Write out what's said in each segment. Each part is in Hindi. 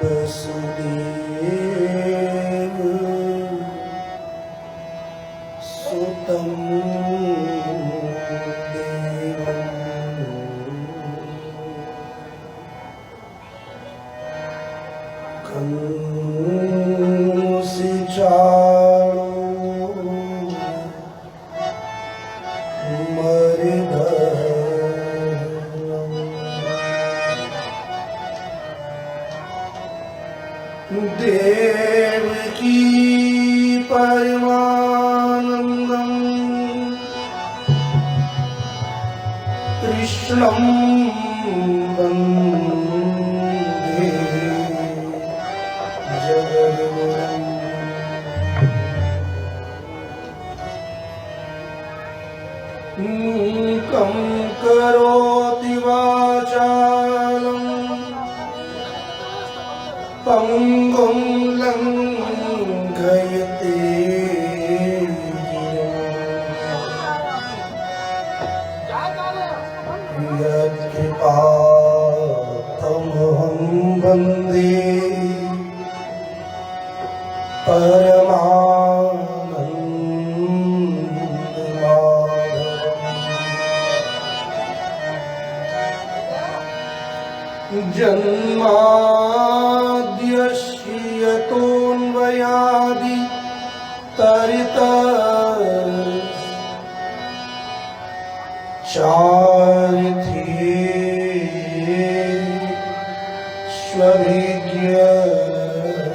वसुदेव सुतं देवं कंसी चालो देवकी परमानंदं कृष्णं वन्दे जगद्गुरुं मूकं करोति वाचालं पंगुं लंघयते यत्कृपातमहं वन्दे परमानन्दमाधवम् जन्माद्यस्य यतोऽन्वयादि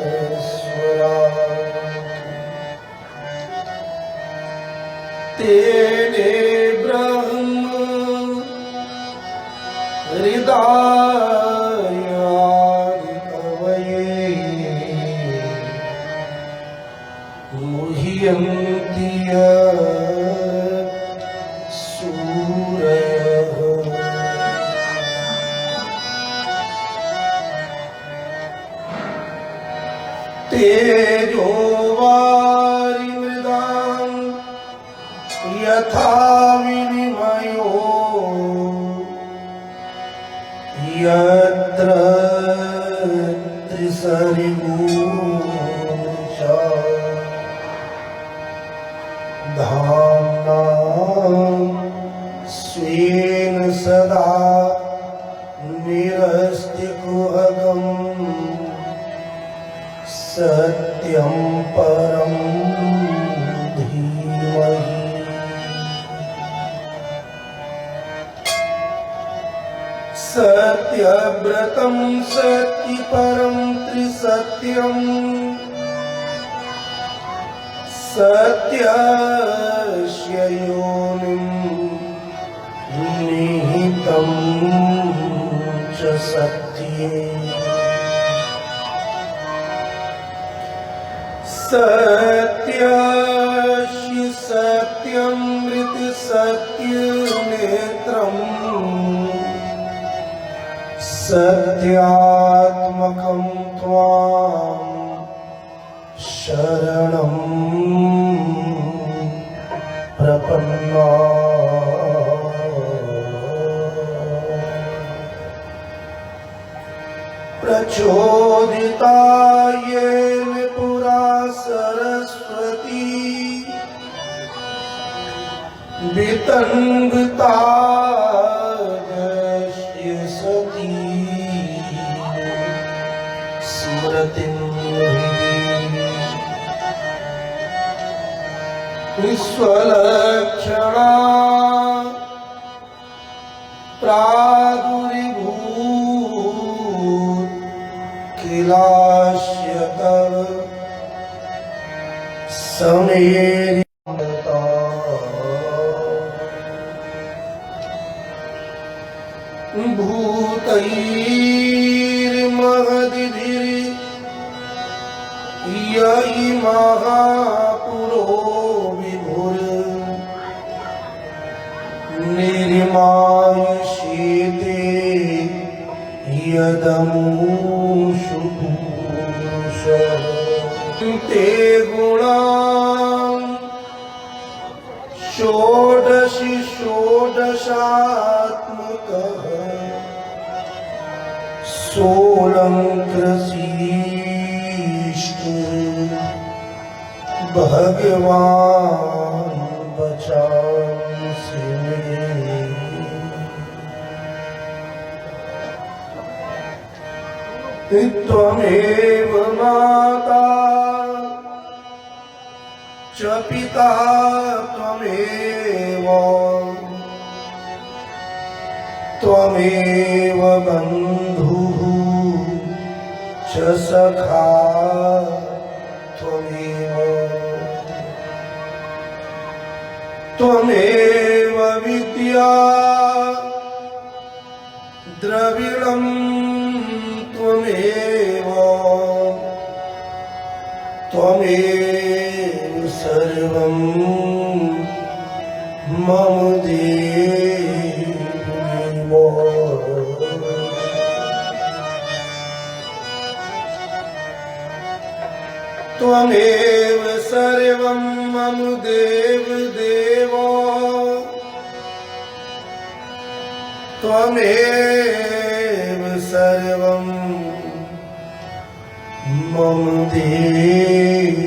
तरितश्च्वाभिज्ञस्वराट् तेने ब्रह्म हृदय मुह्यन्ति सूरयः तेजो वारिमृदां यथा विनिमयो यत्र त्रिसर्गोऽचा धाम्ना स्वेन सदा निरस्तिकुहकं सत्यं परं धीमहि सत्यव्रतं सत्यपरं त्रिसत्यं सत्यस्य योनिं निहितं च सत्ये सत्यस्य सत्यमृत सत्यनेत्रम् सत्यात्मकं त्वां शरणं प्रपन्ना प्रचोदिता येन पुरा सरस्वती वितन्वता जस्य सती स्मृतिं विश्वलक्षणा प्रादुर्भूत किलास्य तव समेरिता भूतैर्महद्भिर् ययि महापुरो विभुर् निर्मानुष्येते यदमुषु पुरुषः ते गुणा षोडशि षोडशात्मकः सोलंकृ शिष्ट भगवान बचांसि में। त्वमेव माता च पिता त्वमेव, त्वमेव बन्धुः च सखा त्वमेव, त्वमेव विद्या द्रविणं त्वमेव, त्वमेव सर्वं मम देव। त्वमेव सर्वं मम देव देव, त्वमेव सर्वं मम देव।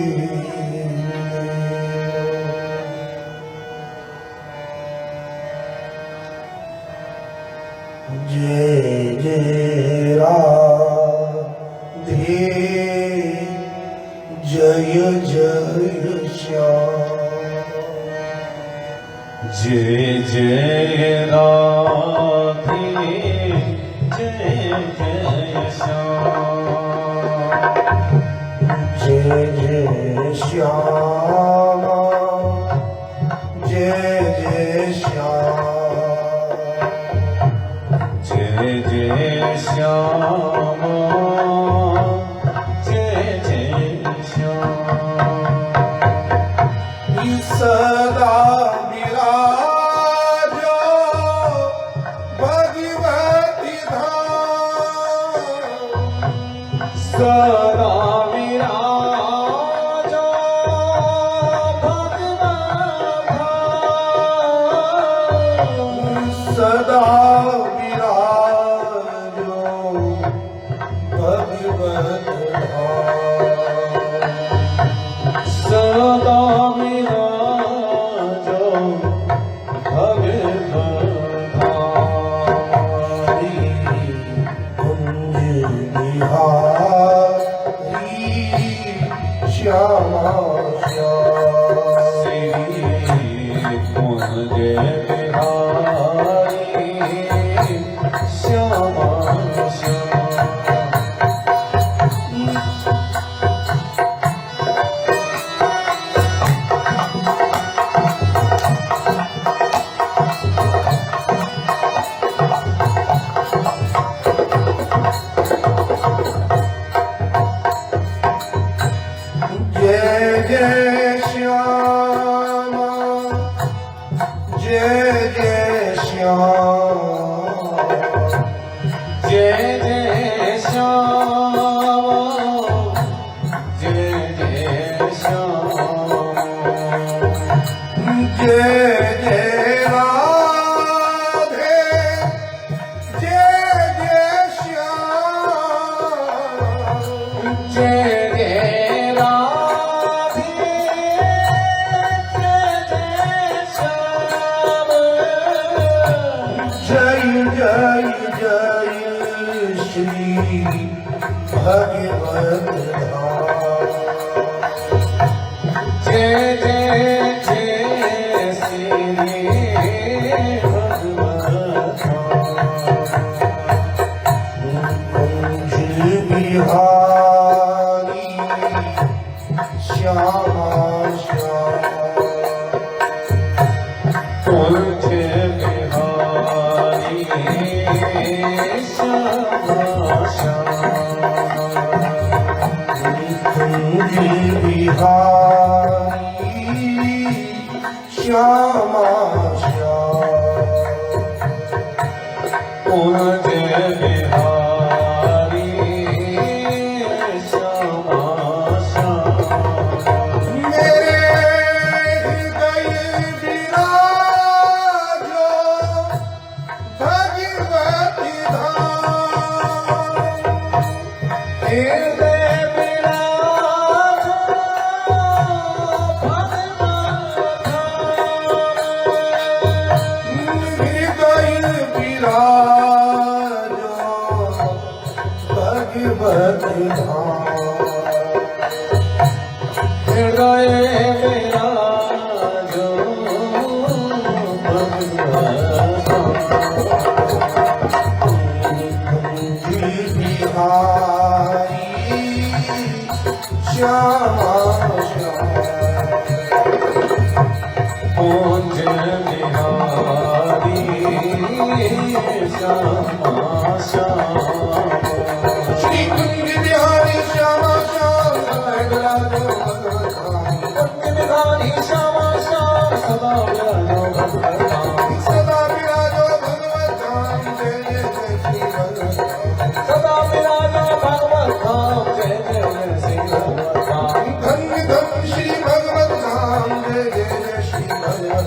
जय जय राधे, जय जय श्याम। जय जय राधे, जय जय श्याम। जय जय श्याम, जय जय श्याम। जय जय श्याम, जय जय श्याम। सदा विराजो भगवती धाम, सदा विराजो भगवती धाम। सदा विराजो भगवत धाम। सदा विराजो भगवती कुंज बिहारी श्यामा श्याम। कुंज बिहारी श्यामा श्याम। जय जय श्यामा, जय जय श्याम। जय जय श्याम, जय जय श्याम। जय जय राधे, जय जय श्याम। जय जय राधे, जय जय श्याम। जय जय जय श्री भगवत धाम। जय जय जय श्री भगवत कुंज बिहारी श्यामा श्याम। कुंज बिहारी श्यामा श्याम। कुंज बिहारी श्यामा श्याम। कुंज बिहारी श्यामा श्याम। मेरे हृदय विराजो भगवती धाम। हृदय विराजो हृदय विराजो भगवत धाम हृदय विराजो बिहारी श्यामा कुंज बिहारी श्यामा श्याम श्री कुंज बिहारी श्यामा श्याम विराजो भगवत धाम कुंज बिहारी श्यामा श्याम सदा विराजो भगवत धाम सदा विराजो भगवत धाम जय जय जय श्री भगवत धाम सदा विराजो भगवत धाम जय जय जय श्री भगवत धाम धन्य धन्य श्री भगवत धाम जय जय जय श्री भगवत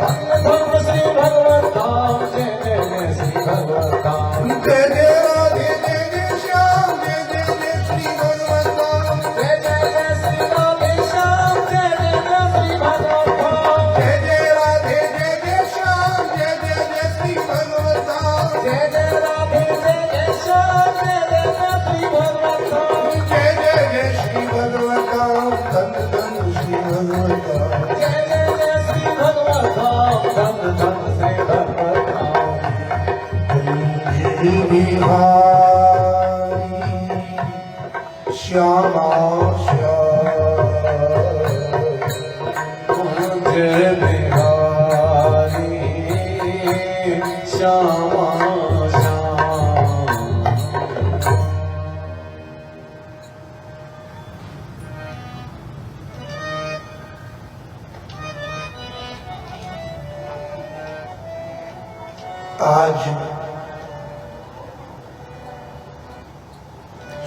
धाम धर्म श्री भगवत धाम जय जय जय श्री भगवत धाम जय जय राधे जय जय श्याम जय जय जय श्री भगवत धाम जय जय जय श्री राधे श्याम जय जय जय श्री भगवत धाम जय जय राधे जय जय श्याम जय जय जय श्री भगवत धाम जय जय राधे जय जय श्याम जय जय जय श्री भगवत धाम जय जय जय श्री भगवत धाम धन्य धन्य श्री भगवत धाम जय जय जय श्री भगवत धाम धन धन श्री भगवत धाम बिहारी श्यामा कुंज बिहारी श्यामा श्याम आज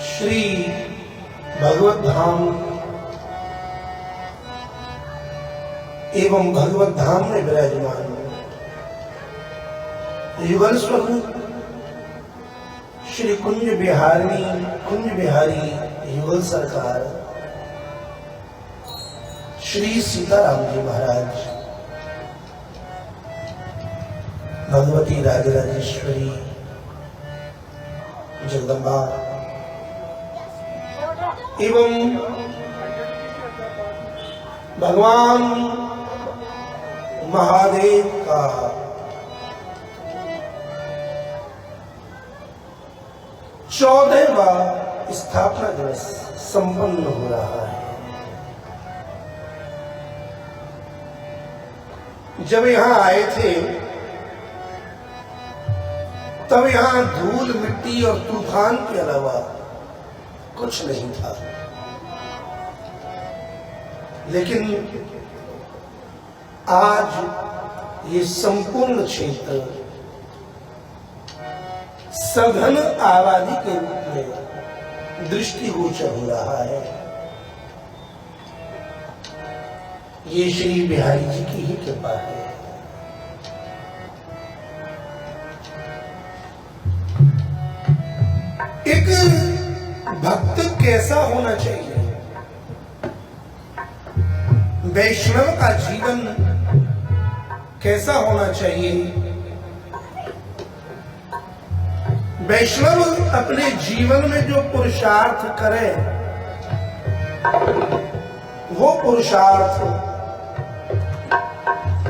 श्री भगवत धाम एवं भगवत धाम में विराजमान युगल स्वरूप श्री कुंज बिहारी युगल सरकार श्री सीताराम जी महाराज भगवती राजराजेश्वरी जगदम्बा एवं भगवान महादेव का चौदहवां स्थापना दिवस संपन्न हो रहा है। जब यहां आए थे तब यहां धूल मिट्टी और तूफान के अलावा कुछ नहीं था, लेकिन आज ये संपूर्ण क्षेत्र सघन आबादी के रूप में दृष्टिगोचर हो रहा है। ये श्री बिहारी जी की ही कृपा है। एक भक्त कैसा होना चाहिए, वैष्णव का जीवन कैसा होना चाहिए, वैष्णव अपने जीवन में जो पुरुषार्थ करे वो पुरुषार्थ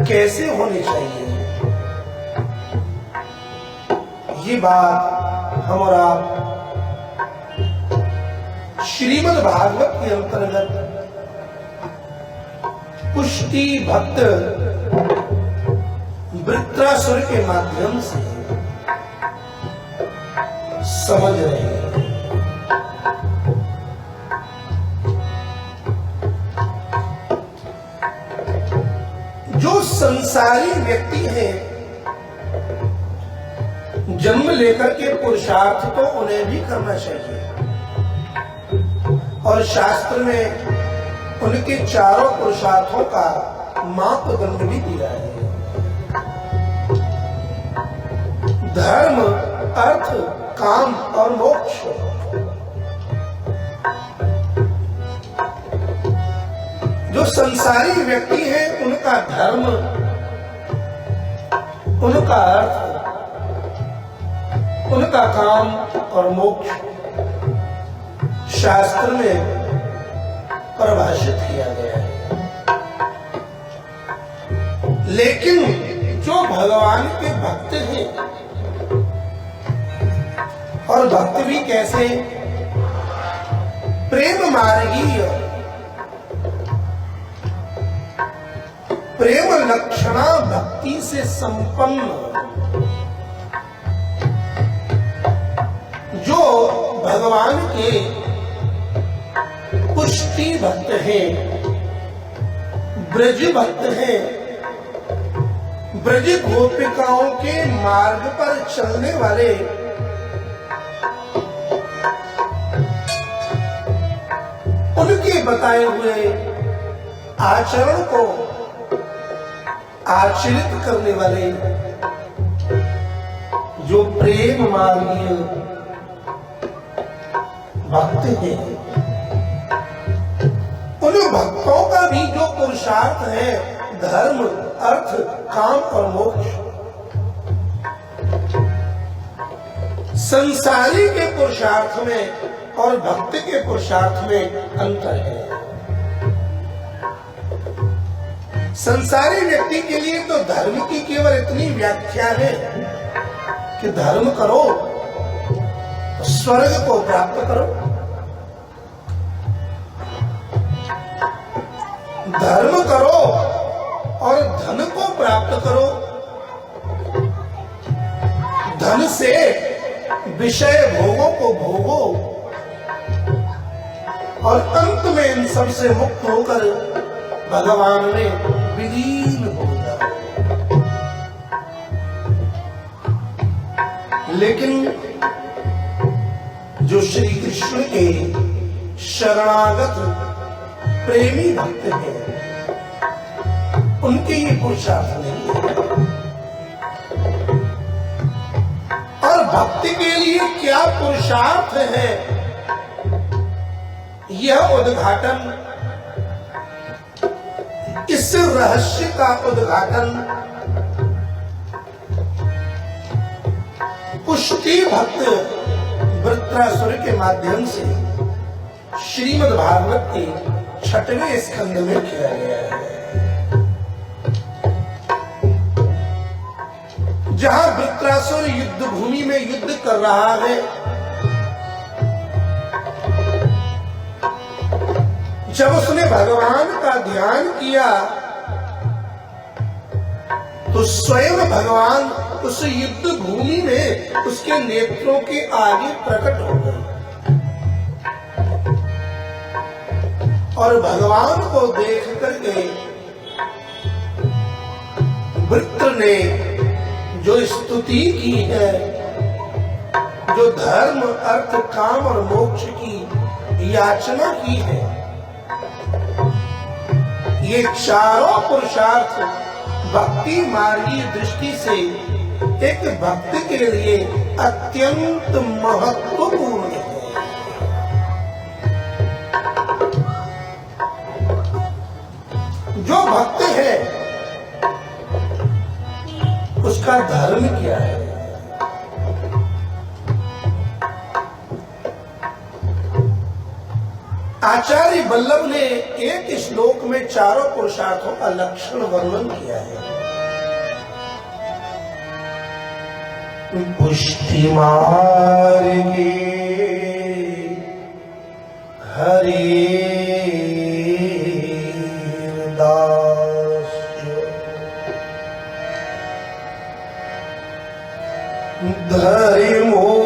कैसे होने चाहिए, ये बात हम और आप श्रीमद् भागवत के अंतर्गत पुष्टि भक्त वृत्रासुर के माध्यम से समझ रहे हैं। जो संसारी व्यक्ति है जन्म लेकर के पुरुषार्थ तो उन्हें भी करना चाहिए, और शास्त्र में उनके चारों पुरुषार्थों का मापदंड भी दिया है। धर्म, अर्थ, काम और मोक्ष, संसारी व्यक्ति हैं उनका धर्म, उनका अर्थ, उनका काम और मोक्ष शास्त्र में परिभाषित किया गया है। लेकिन जो भगवान के भक्त हैं, और भक्त भी कैसे, प्रेम मार्गीय, प्रेम लक्षणा भक्ति से संपन्न, जो भगवान के पुष्टि भक्त हैं, ब्रज भक्त हैं, ब्रज गोपिकाओं के मार्ग पर चलने वाले, उनके बताए हुए आचरण को आचरित करने वाले, जो प्रेम मार्गीय भक्त हैं, उन भक्तों का भी जो पुरुषार्थ है, धर्म, अर्थ, काम और मोक्ष, संसारी के पुरुषार्थ में और भक्त के पुरुषार्थ में अंतर है। संसारी व्यक्ति के लिए तो धर्म की केवल इतनी व्याख्या है कि धर्म करो तो स्वर्ग को प्राप्त करो, धर्म करो और धन को प्राप्त करो, धन से विषय भोगों को भोगो और अंत में इन सबसे मुक्त होकर भगवान में विलीन हो जाओ। लेकिन जो श्री कृष्ण के शरणागत प्रेमी भक्त हैं, उनके ये पुरुषार्थ नहीं है। और भक्ति के लिए क्या पुरुषार्थ है, यह उद्घाटन, इस रहस्य का उद्घाटन पुष्टि भक्त वृत्रासुर के माध्यम से श्रीमद् भागवत के 6वें स्कंद में किया गया है, जहां वृत्रासुर युद्ध भूमि में युद्ध कर रहा है। जब उसने भगवान का ध्यान किया तो स्वयं भगवान उस युद्ध भूमि में उसके नेत्रों के आगे प्रकट हो गए और भगवान को देख करके वृत्र ने जो स्तुति की है, जो धर्म, अर्थ, काम और मोक्ष की याचना की है, ये चारों पुरुषार्थ भक्ति मार्गीय दृष्टि से एक भक्त के लिए अत्यंत महत्वपूर्ण है। जो भक्त है उसका धर्म क्या है? आचार्य वल्लभ ने एक श्लोक में चारों पुरुषार्थों का लक्षण वर्णन किया है। पुष्टि मार्गे हरि दास धर्मोर्थो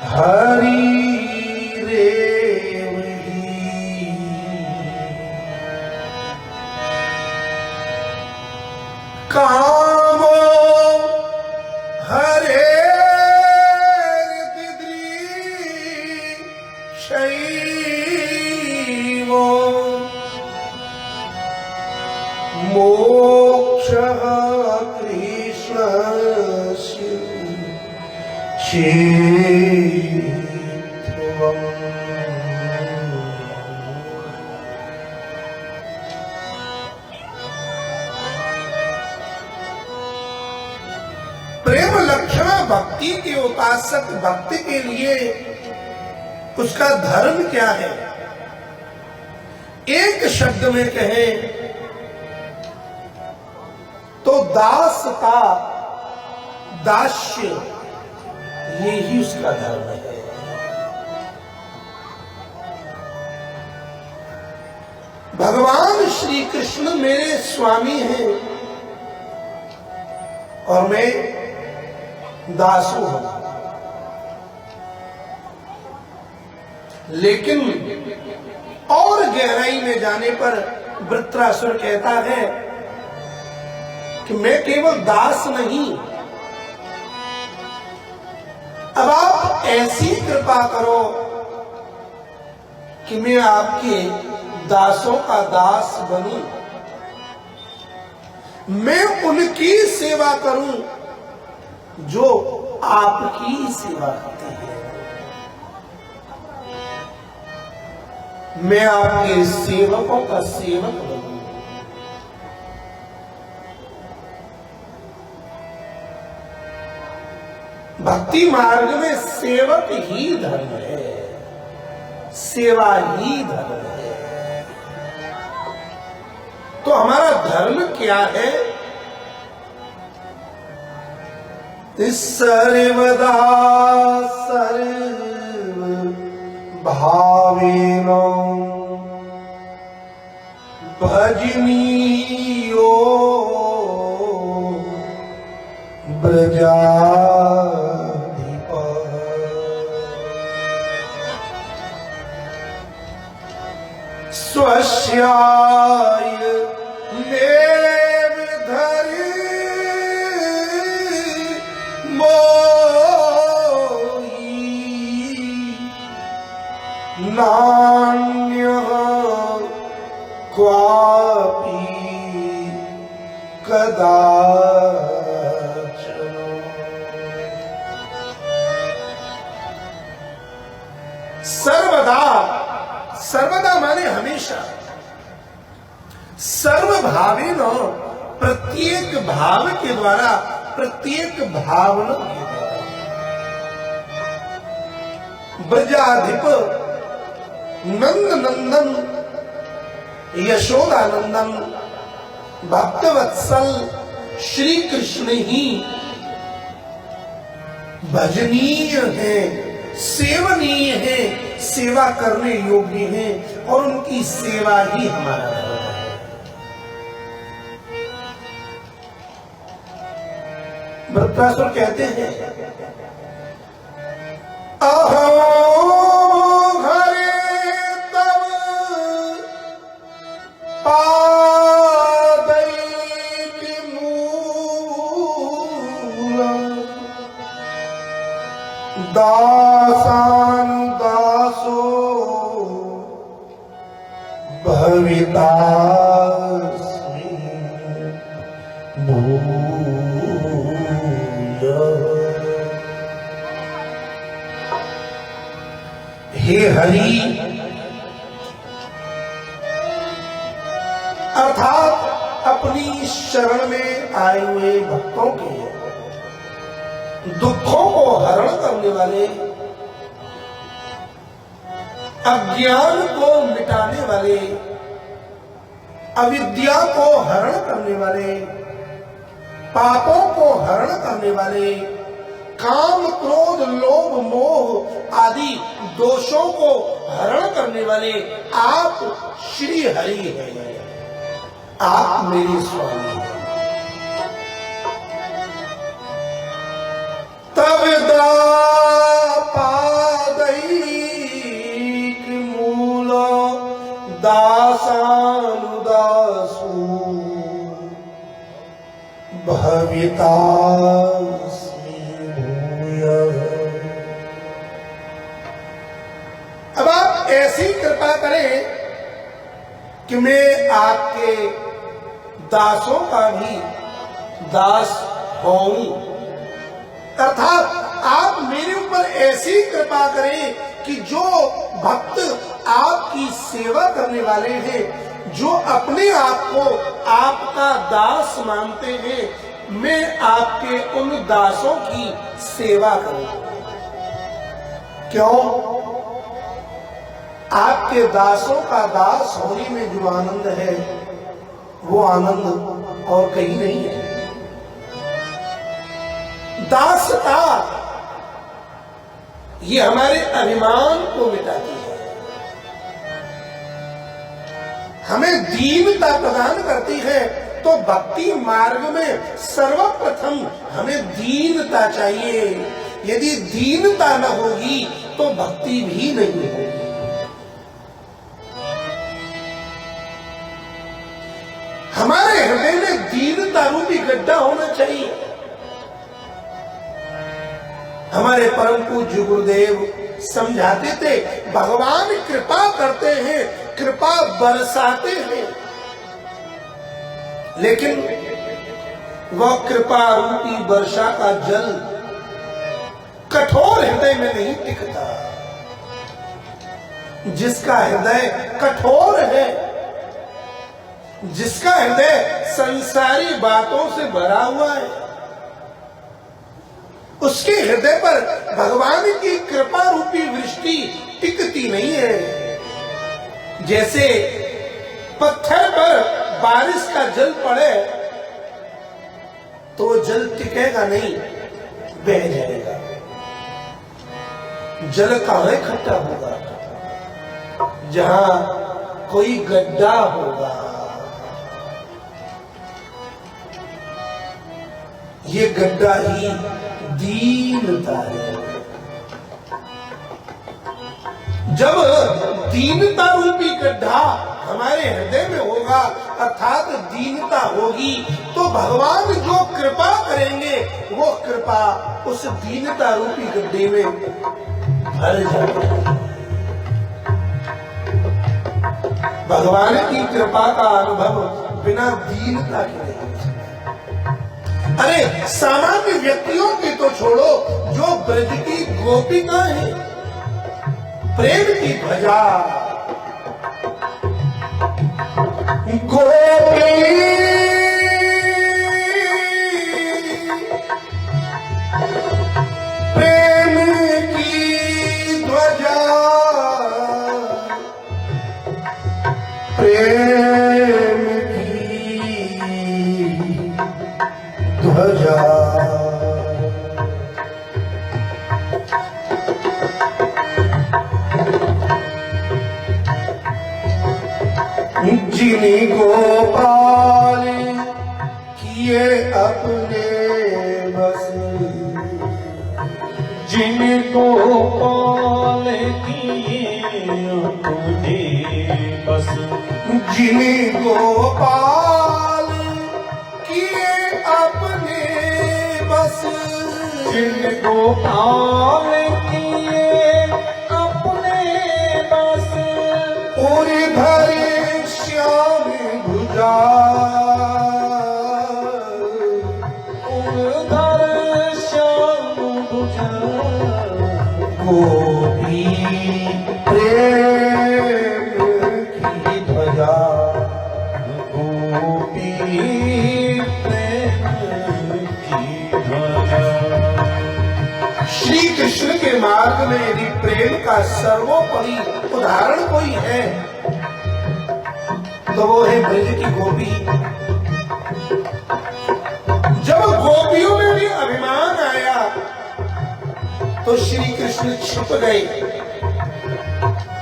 हरि कामो हरे शैवो मोक्षः कृष्णस्य चेत्त्वम्। भक्ति के उपासक भक्त के लिए उसका धर्म क्या है? एक शब्द में कहें तो दास का दास्य, ये ही उसका धर्म है। भगवान श्री कृष्ण मेरे स्वामी हैं और मैं दासू हूं, लेकिन और गहराई में जाने पर वृत्रासुर कहता है कि मैं केवल दास नहीं, अब आप ऐसी कृपा करो कि मैं आपके दासों का दास बनूं, मैं उनकी सेवा करूं जो आपकी सेवा करते हैं, मैं आपके सेवकों का सेवक बनूं। भक्ति मार्ग में सेवक ही धर्म है, सेवा ही धर्म है। तो हमारा धर्म क्या है? सर्वदा सर्व भावेनो भजनीयो ब्रजाधिप। स्वस्याय मेव धरि मोहि नान्यः क्वापि कदाचन। सर्वदा, सर्वदा माने हमेशा, सर्वभावेन प्रत्येक भाव के द्वारा, प्रत्येक भावना के द्वारा, ब्रजाधिप नंद नंदन यशोदानंदन भक्तवत्सल श्री कृष्ण ही भजनीय है, सेवनीय है, सेवा करने योग्य है और उनकी सेवा ही हमारा धर्म है। वृत्रासुर कहते हैं अहो हरे तव पादैक मूल दासानुदासो भवितास्मि हे हरि, अर्थात अपनी शरण में आए हुए भक्तों के दुखों को हरण करने वाले, अज्ञान को मिटाने वाले, अविद्या को हरण करने वाले, पापों को हरण करने वाले, काम क्रोध लोभ मोह आदि दोषों को हरण करने वाले आप श्री हरि हैं, आप मेरे स्वामी हैं। तब पादैक मूल दासानुदासु भवितास्मि भूयः। अब आप ऐसी कृपा करें कि मैं आपके दासों का भी दास हूं, अर्थात आप मेरे ऊपर ऐसी कृपा करें कि जो भक्त आपकी सेवा करने वाले हैं, जो अपने आप को आपका दास मानते हैं, मैं आपके उन दासों की सेवा करूं। क्यों? आपके दासों का दास होने में जो आनंद है, वो आनंद और कहीं नहीं है। दासता ये हमारे अभिमान को मिटाती है, हमें दीनता प्रदान करती है। तो भक्ति मार्ग में सर्वप्रथम हमें दीनता चाहिए। यदि दीनता न होगी तो भक्ति भी नहीं होगी। हमारे हृदय में दीनता रूपी गड्ढा होना चाहिए। हमारे परम पूज्य गुरुदेव समझाते थे, भगवान कृपा करते हैं, कृपा बरसाते हैं, लेकिन वह कृपा रूपी वर्षा का जल कठोर हृदय में नहीं टिकता। जिसका हृदय कठोर है, जिसका हृदय संसारी बातों से भरा हुआ है, उसके हृदय पर भगवान की कृपा रूपी वृष्टि टिकती नहीं है। जैसे पत्थर पर बारिश का जल पड़े तो जल टिकेगा नहीं, बह जाएगा। जल कहां इकट्ठा होगा? जहां कोई गड्ढा होगा। ये गड्ढा ही दीनता है। जब दीनता रूपी गड्ढा हमारे हृदय में होगा, अर्थात दीनता होगी, तो भगवान जो कृपा करेंगे वो कृपा उस दीनता रूपी गड्ढे में भर जाएगी। भगवान की कृपा का अनुभव बिना दीनता के नहीं। अरे सामान्य व्यक्तियों की तो छोड़ो, जो ब्रज की गोपिका है, प्रेम की ध्वजा गोपी प्रेम की ध्वजा, प्रेम की ध्वजा, जिन्हीं गोपाल किए अपने बस, जिनको पाल किए अपने बस, जिन्हीं गोपाल किए अपने बस, जिनको पाल किए अपने बस, पूरी भरी श्याम भुजा, उधर श्याम भुजा, गोपी प्रेम की ध्वजा, गोपी प्रेम की ध्वजा। श्री कृष्ण के मार्ग में यदि प्रेम का सर्वोपरि उदाहरण कोई है तो वो है ब्रज की गोपी। जब गोपियों में भी अभिमान आया तो श्री कृष्ण छिप गए,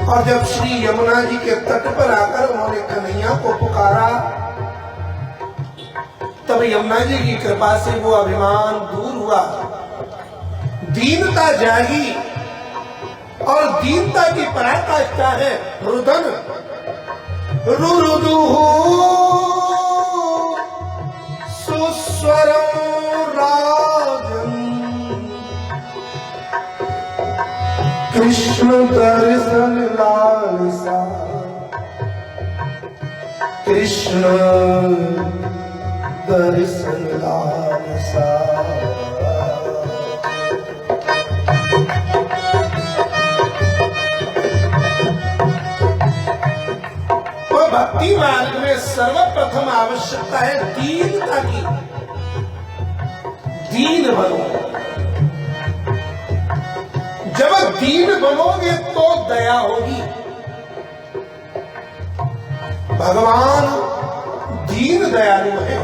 और जब श्री यमुना जी के तट पर आकर उन्होंने कन्हैया को पुकारा, तब यमुना जी की कृपा से वो अभिमान दूर हुआ, दीनता जागी। और दीनता की पराकाष्ठा है रुदन। रुरुदु सुस्वरम राजन, कृष्ण दर्शन लालसा, कृष्ण दर्शन लालसा। भक्ति मार्ग में सर्वप्रथम आवश्यकता है दीनता की। दीन बनो। जब दीन बनोगे तो दया होगी। भगवान दीन दयालु है,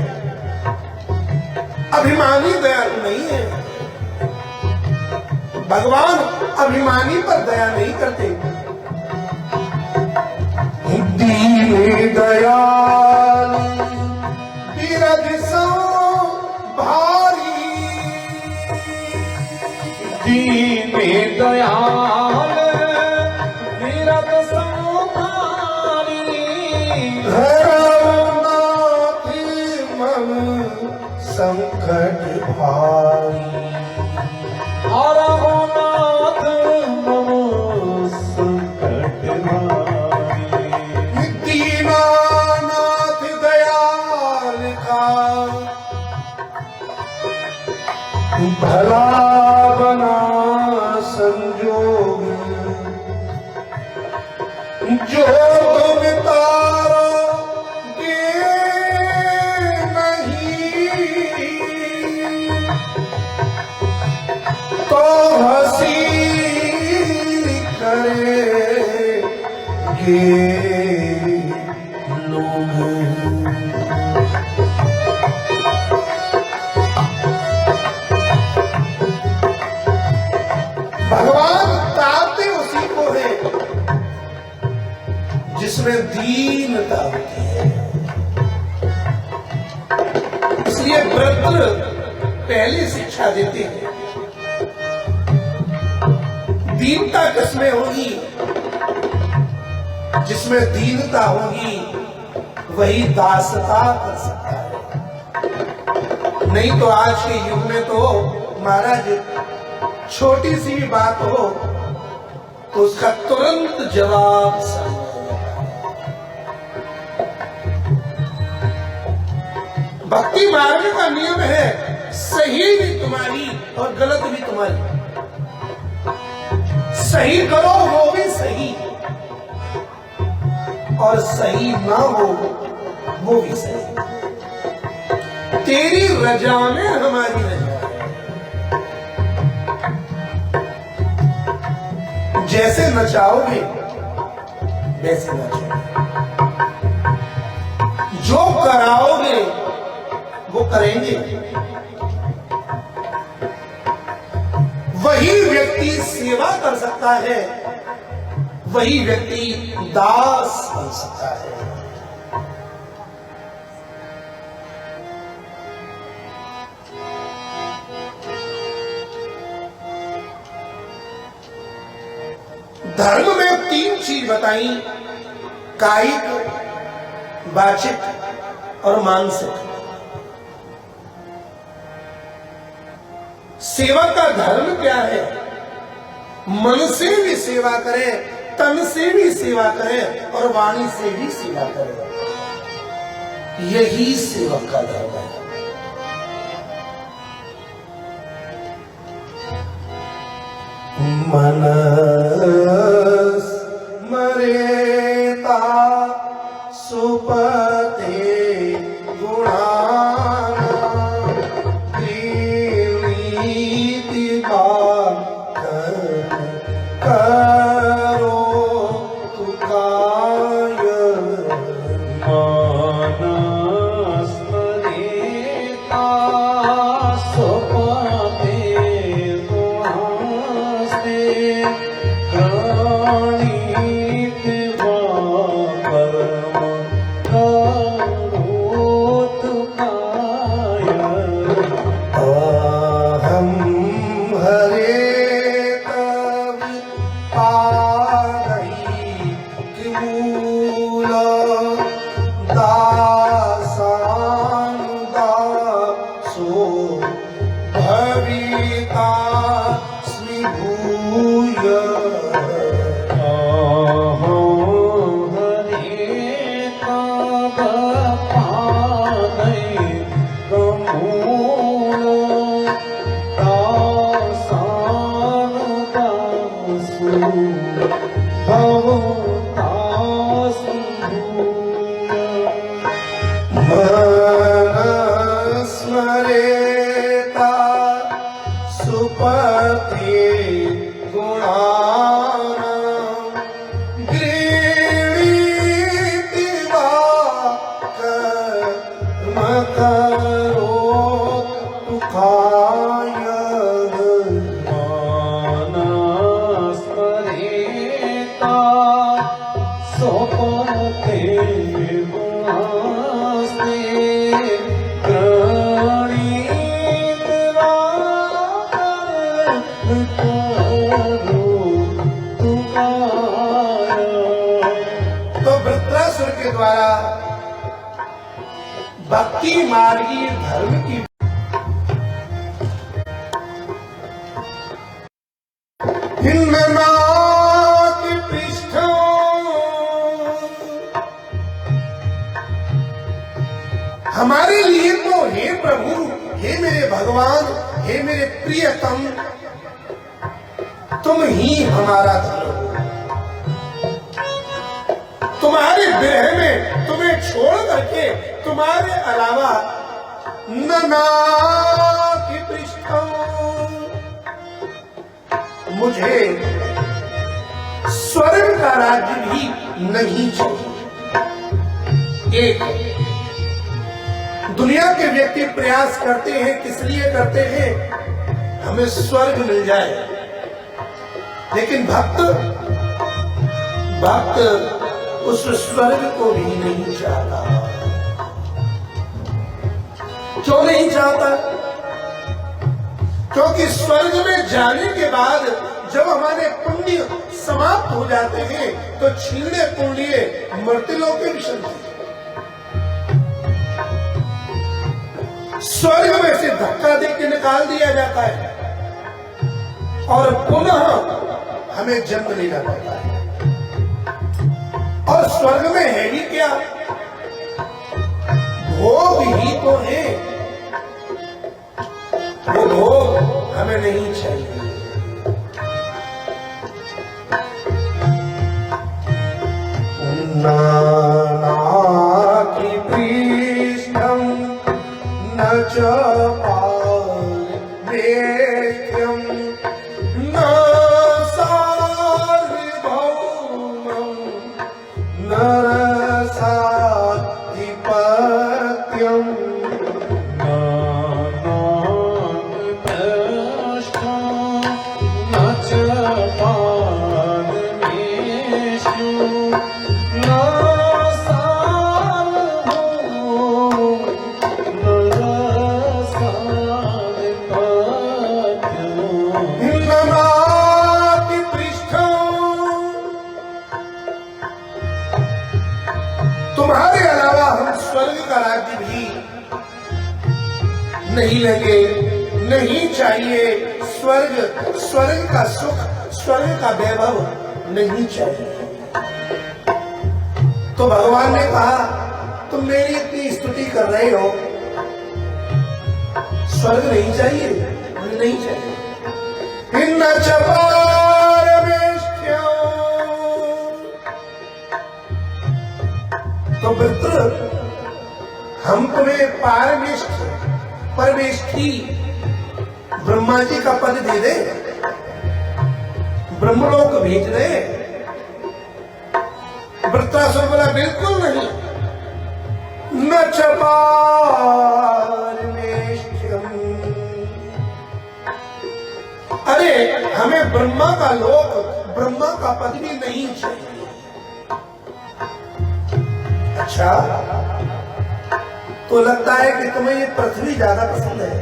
अभिमानी दयालु नहीं है। भगवान अभिमानी पर दया नहीं करते। दीन दयाल बिरध सो भारी, दीन दयाल विरत संभारी, धरनाथ मन संकट भारी। और नाथ मम संकट भारी। दीनानाथ दयाल का भला बना संजोग, जो तुम तारा दे नहीं, तो हंसी करेंगे लोग। भगवान ताते उसी को है जिसमें दीनता होती है। इसलिए वृद्ध पहली शिक्षा देते हैं, दीनता किसमें होगी? जिसमें दीनता होगी वही दासता कर सकता है। नहीं तो आज के युग में तो महाराज छोटी सी भी बात हो तो उसका तुरंत जवाब सामने आ जाता है। भक्ति मार्ग का नियम है, सही भी तुम्हारी और गलत भी तुम्हारी। सही करो वो भी सही, और सही ना हो वो भी सही। तेरी रजा में हमारी रजा है। जैसे नचाओगे वैसे नचोगे, जो कराओगे वो करेंगे। वही व्यक्ति सेवा कर सकता है, वही व्यक्ति दास बन सकता है। धर्म में 3 चीज बताई, कायिक, वाचिक और मानसिक। सेवा का धर्म क्या है? मन से भी सेवा करे, तन से भी सेवा करे और वाणी से भी सेवा करे। यही सेवक का धर्म है। मनस मरेता सुपते गुणाना, त्रिनीति करो तुकाय। मानस मरेता सुपते गुणास्ते, प्रणीत परम करोत काय। अहं हरे तव पादैः मूल, दासानुदासो भवितास्मि भूय। मनस्मरेता द्वारा भक्ति मार्गी धर्म की हिन्ननाथ पृष्ठ हमारे लिए तो हे प्रभु, हे मेरे भगवान, हे मेरे प्रियतम, तुम ही हमारा धर्म हो। तुम्हारे विरह में तुम्हें छोड़ करके तुम्हारे अलावा ननाति पृष्ठम, मुझे स्वर्ग का राज्य भी नहीं चाहिए। एक दुनिया के व्यक्ति प्रयास करते हैं, किस लिए करते हैं? हमें स्वर्ग मिल जाए। लेकिन भक्त उस स्वर्ग को भी नहीं चाहता। क्यों नहीं चाहता? क्योंकि स्वर्ग में जाने के बाद जब हमारे पुण्य समाप्त हो जाते हैं तो छीणे पुण्य मर्त्यलोके विशन्ति। स्वर्ग में से धक्का दे के निकाल दिया जाता है और पुनः हमें जन्म लेना पड़ता है। और स्वर्ग में है भी क्या? भोग ही तो है। वो भोग हमें नहीं चाहिए। नानाति पृष्ठं न च पारमेष्ठ्यं न सार्वभौमं न रसाधिपत्यम् तुम्हारे अलावा हम स्वर्ग का राज्य भी नहीं लेंगे, नहीं चाहिए। स्वर्ग का सुख, स्वर्ग का वैभव नहीं चाहिए। तो भगवान ने कहा, तुम मेरी इतनी स्तुति कर रहे हो, स्वर्ग नहीं चाहिए? मुझे नहीं चाहिए। हिन्न च पारमेष्ठ्यम्। तो मित्र, हम तुम्हें परमेष्ठी ब्रह्मा जी का पद दे दे, ब्रह्मलोक भेज दे। वृत्रासुर बोला, बिल्कुल नहीं। न च पारमेष्ठ्यम्। अरे हमें ब्रह्मा का लोक, ब्रह्मा का पद भी नहीं चाहिए। अच्छा, तो लगता है कि तुम्हें ये पृथ्वी ज्यादा पसंद है,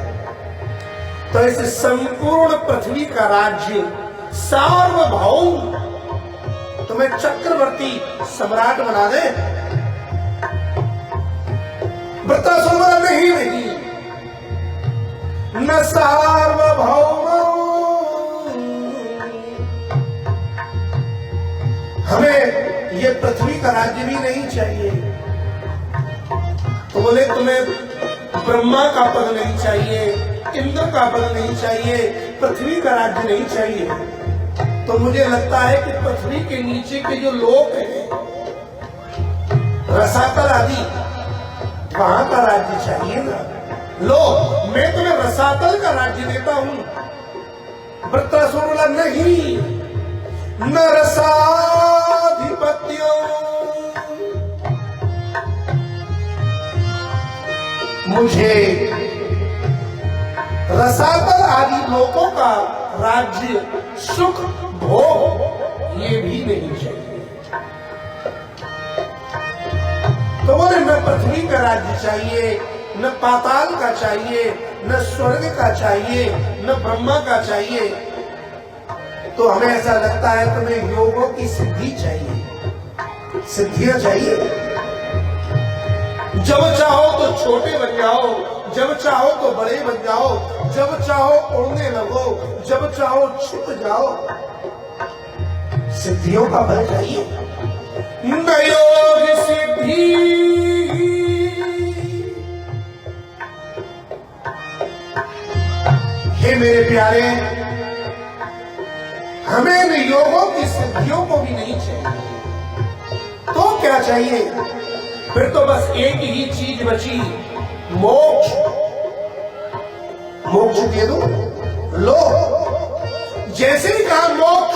तो इस संपूर्ण पृथ्वी का राज्य सार्वभौम तुम्हें चक्रवर्ती सम्राट बना दे। वृत्रासुर बोला, नहीं नहीं, न सार्वभौम, हमें ये पृथ्वी का राज्य भी नहीं चाहिए। तो बोले, तुम्हें ब्रह्मा का पद नहीं चाहिए, इंद्र का पद नहीं चाहिए, पृथ्वी का राज्य नहीं चाहिए, तो मुझे लगता है कि पृथ्वी के नीचे के जो लोक हैं, रसातल आदि, वहां का राज्य चाहिए ना। लो, मैं तुम्हें रसातल का राज्य देता हूं। वृत्रासुर बोला, नहीं, न रसाधिपत्यो, मुझे रसातल आदि लोगों का राज्य, सुख, भोग ये भी नहीं चाहिए। तो बोले, न पृथ्वी का राज्य चाहिए, न पाताल का चाहिए, न स्वर्ग का चाहिए, न ब्रह्मा का चाहिए। तो हमें ऐसा लगता है तुम्हें योगों की सिद्धि चाहिए, सिद्धियां चाहिए। जब चाहो तो छोटे बन जाओ, जब चाहो तो बड़े बन जाओ, जब चाहो उड़ने लगो, जब चाहो छुप जाओ। सिद्धियों का फल चाहिए न योग सिद्धि, हे मेरे प्यारे, हमें इन योगों की सिद्धियों को भी नहीं चाहिए। तो क्या चाहिए? फिर तो बस एक ही चीज बची, मोक्ष। मोक्ष दे दो, लो। जैसे ही कहा मोक्ष,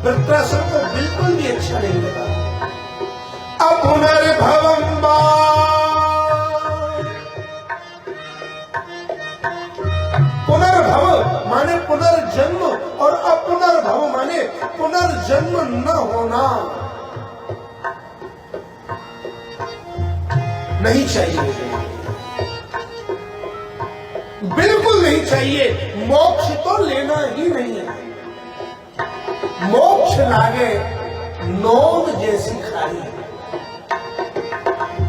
वृत्रासुर को बिल्कुल भी अच्छा नहीं लगा। अब पुनर्भवम वा, पुनर्भव माने पुनर्जन्म, और अपुनर्भव माने पुनर्जन्म न होना। नहीं चाहिए, बिल्कुल नहीं चाहिए। मोक्ष तो लेना ही नहीं है। मोक्ष लागे नोन जैसी खाई।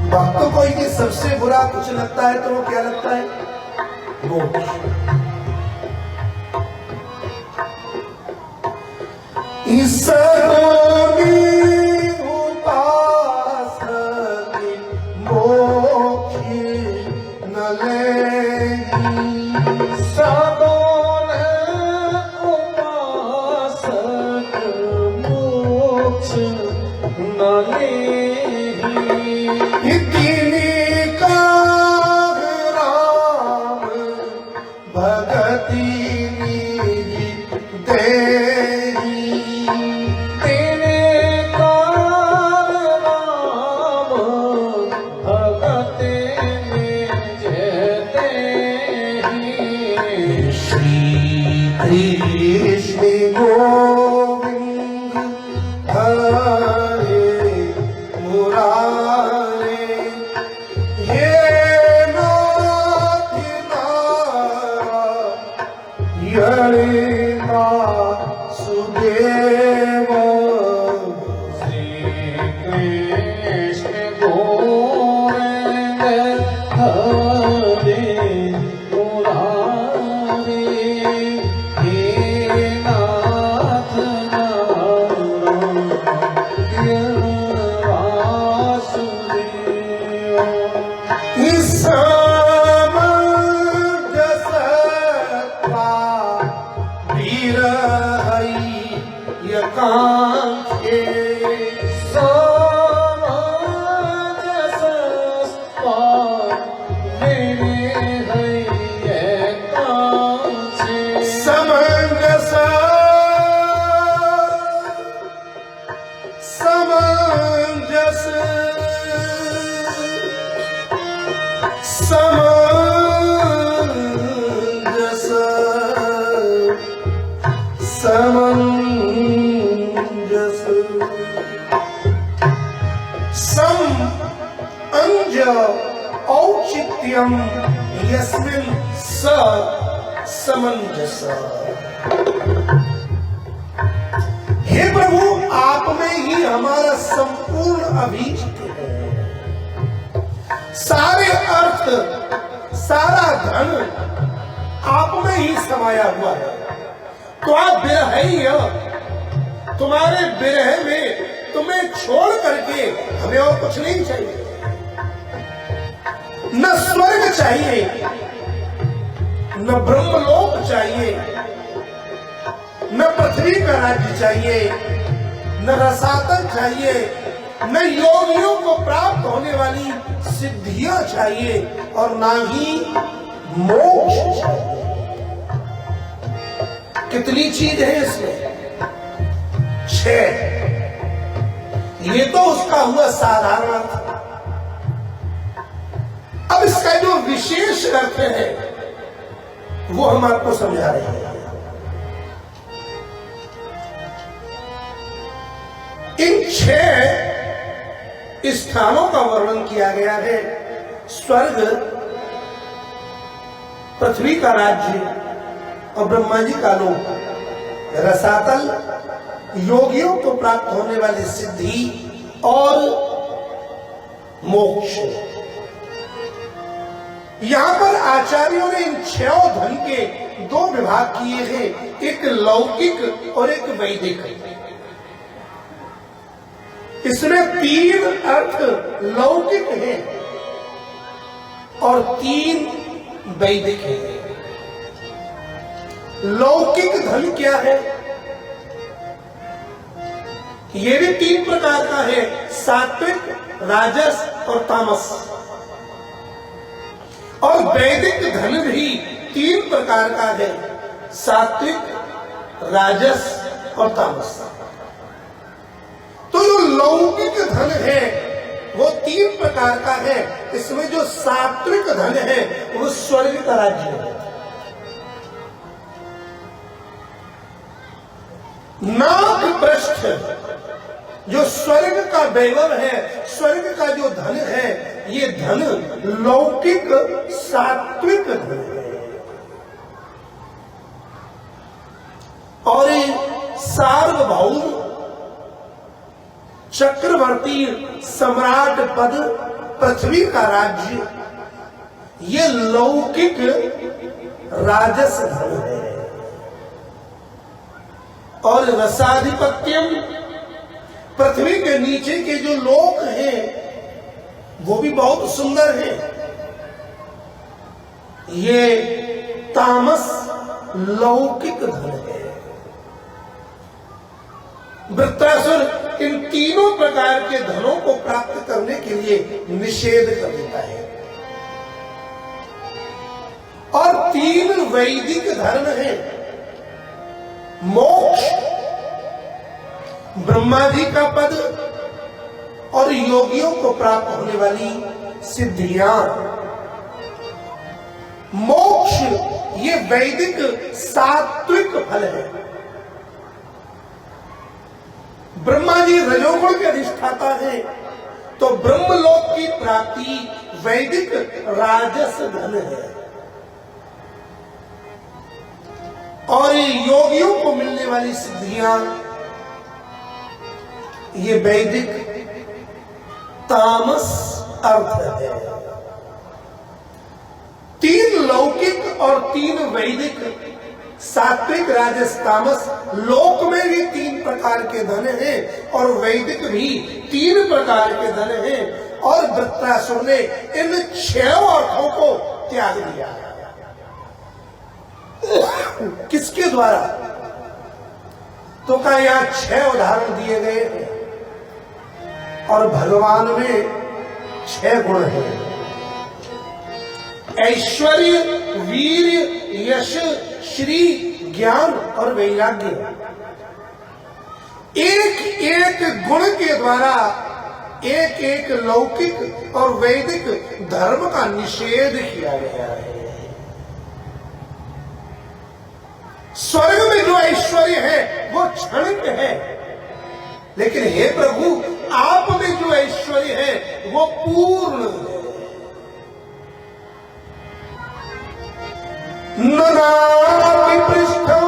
भक्तों को ये सबसे बुरा कुछ लगता है तो वो क्या लगता है? मोक्ष। इस औचित्यम यस्मिन् स समंजस। हे प्रभु, आप में ही हमारा संपूर्ण अभीष्ट है। सारे अर्थ, सारा धन आप में ही समाया हुआ है। तो आप विरही हो, तुम्हारे विरह में तुम्हें छोड़ करके हमें और कुछ नहीं चाहिए। न स्वर्ग चाहिए, न ब्रह्मलोक चाहिए, न पृथ्वी का राज्य चाहिए, न रसातल चाहिए, न योगियों को प्राप्त होने वाली सिद्धियां चाहिए, और ना ही मोक्ष चाहिए। कितनी चीज है इसमें? 6। ये तो उसका हुआ साधारण अर्थ। अब इसका जो विशेष अर्थ है वो हम आपको समझा रहे हैं। इन 6 स्थानों का वर्णन किया गया है। स्वर्ग, पृथ्वी का राज्य और ब्रह्मा जी का लोक, रसातल, योगियों को प्राप्त होने वाली सिद्धि, और मोक्ष। यहां पर आचार्यों ने इन 6 धन के 2 विभाग किए हैं, एक लौकिक और एक वैदिक। इसमें 3 अर्थ लौकिक हैं और 3 वैदिक हैं। लौकिक धन क्या है? ये भी 3 प्रकार का है, सात्विक, राजस और तामस। और वैदिक धन भी 3 प्रकार का है, सात्विक, राजस और तामस। तो जो लौकिक धन है वो 3 प्रकार का है। इसमें जो सात्विक धन है वो स्वर्ग का राज्य है। नाग पृष्ठ जो स्वर्ग का वैभव है, स्वर्ग का जो धन है, ये धन लौकिक सात्विक धन है। और सार्वभौम चक्रवर्ती सम्राट पद, पृथ्वी का राज्य, ये लौकिक राजस धन है। और रसाधिपत्यम, पृथ्वी के नीचे के जो लोक हैं वो भी बहुत सुंदर हैं, ये तामस लौकिक धन है। वृत्रासुर इन तीनों प्रकार के धनों को प्राप्त करने के लिए निषेध कर देता है। और 3 वैदिक धर्म हैं, मोक्ष, ब्रह्मा जी का पद और योगियों को प्राप्त होने वाली सिद्धियां। मोक्ष ये वैदिक सात्विक फल है। ब्रह्मा जी रजोगुण के अधिष्ठाता है, तो ब्रह्मलोक की प्राप्ति वैदिक राजस धन है। और योगियों को मिलने वाली सिद्धियां ये वैदिक तामस अर्थ है। 3 लौकिक और 3 वैदिक, सात्विक, राजस, तामस। लोक में भी 3 प्रकार के धन हैं और वैदिक भी 3 प्रकार के धन हैं। और वृत्रासुर ने इन 6 अर्थों को त्याग दिया। किसके द्वारा? तो क्या यहां 6 उदाहरण दिए गए हैं और भगवान में 6 गुण हैं, ऐश्वर्य, वीर्य, यश, श्री, ज्ञान और वैराग्य। एक एक गुण के द्वारा एक एक लौकिक और वैदिक धर्म का निषेध किया गया है। स्वर्ग में जो ऐश्वर्य है वो क्षणिक है, लेकिन हे प्रभु आप में जो ऐश्वर्य है वो पूर्ण है। नानापि पृष्ठं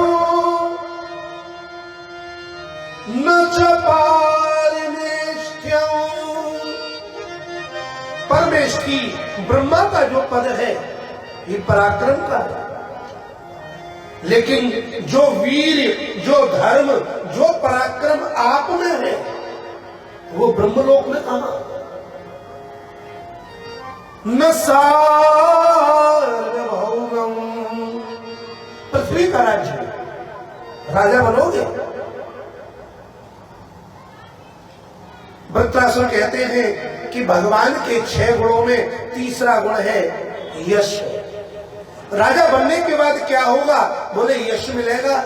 न च पारिमेष्ठ्यं। परमेष्ठी ब्रह्मा का जो पद है ये पराक्रम का है, लेकिन जो वीर, जो धर्म, जो पराक्रम आप में है वो ब्रह्मलोक में कहां? न सार्वभौमं, पृथ्वी का राज्य, राजा बनोगे? वृत्रासुर कहते हैं कि भगवान के 6 गुणों में तीसरा गुण है यश। राजा बनने के बाद क्या होगा? बोले यश मिलेगा।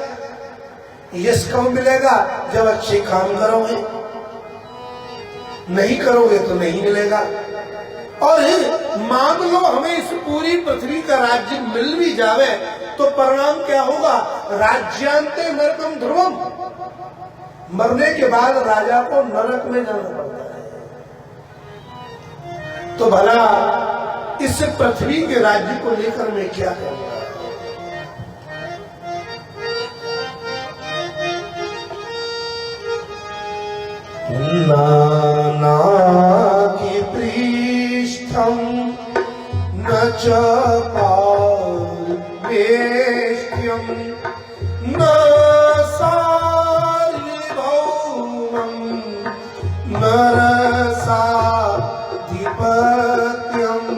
यश कब मिलेगा? जब अच्छे काम करोगे, नहीं करोगे तो नहीं मिलेगा। और मान लो हमें इस पूरी पृथ्वी का राज्य मिल भी जावे तो परिणाम क्या होगा? राज्यांते नरकम ध्रुवम, मरने के बाद राजा को नरक में जाना पड़ता है। तो भला इस पृथ्वी के राज्य को लेकर मैं क्या करूंगा? नाना की प्रिय पारमेष्ठ्यं न सार्वभौमं न रसाधिपत्यम्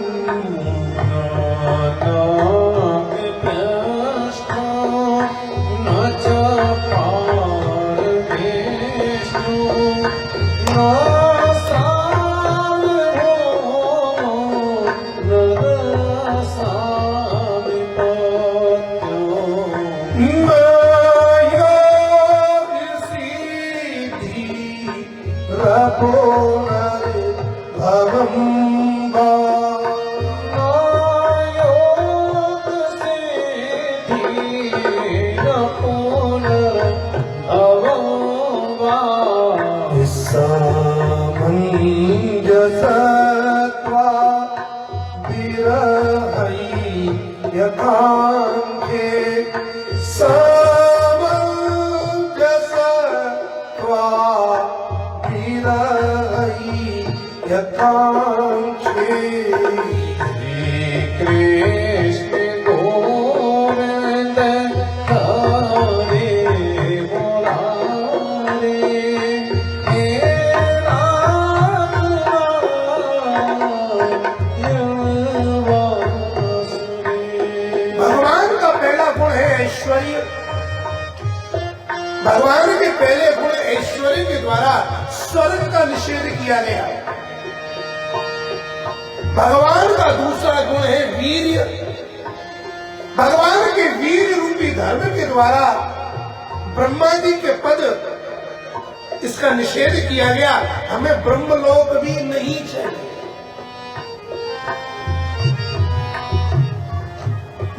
सामञ्जसत्वा विरहैयकाङ्क्षे सामञ्जसत्वा विरहैयकाङ्क्षे कृष्ण गोविंद हरे मुरारे हे राम भगवान का पहला गुण है ऐश्वर्य। भगवान के पहले गुण ऐश्वर्य के द्वारा स्वर्ग का निषेध किया गया। भगवान का दूसरा गुण है वीर्य। भगवान के वीर रूपी धर्म के द्वारा ब्रह्मा जी के पद इसका निषेध किया गया। हमें ब्रह्मलोक भी नहीं चाहिए।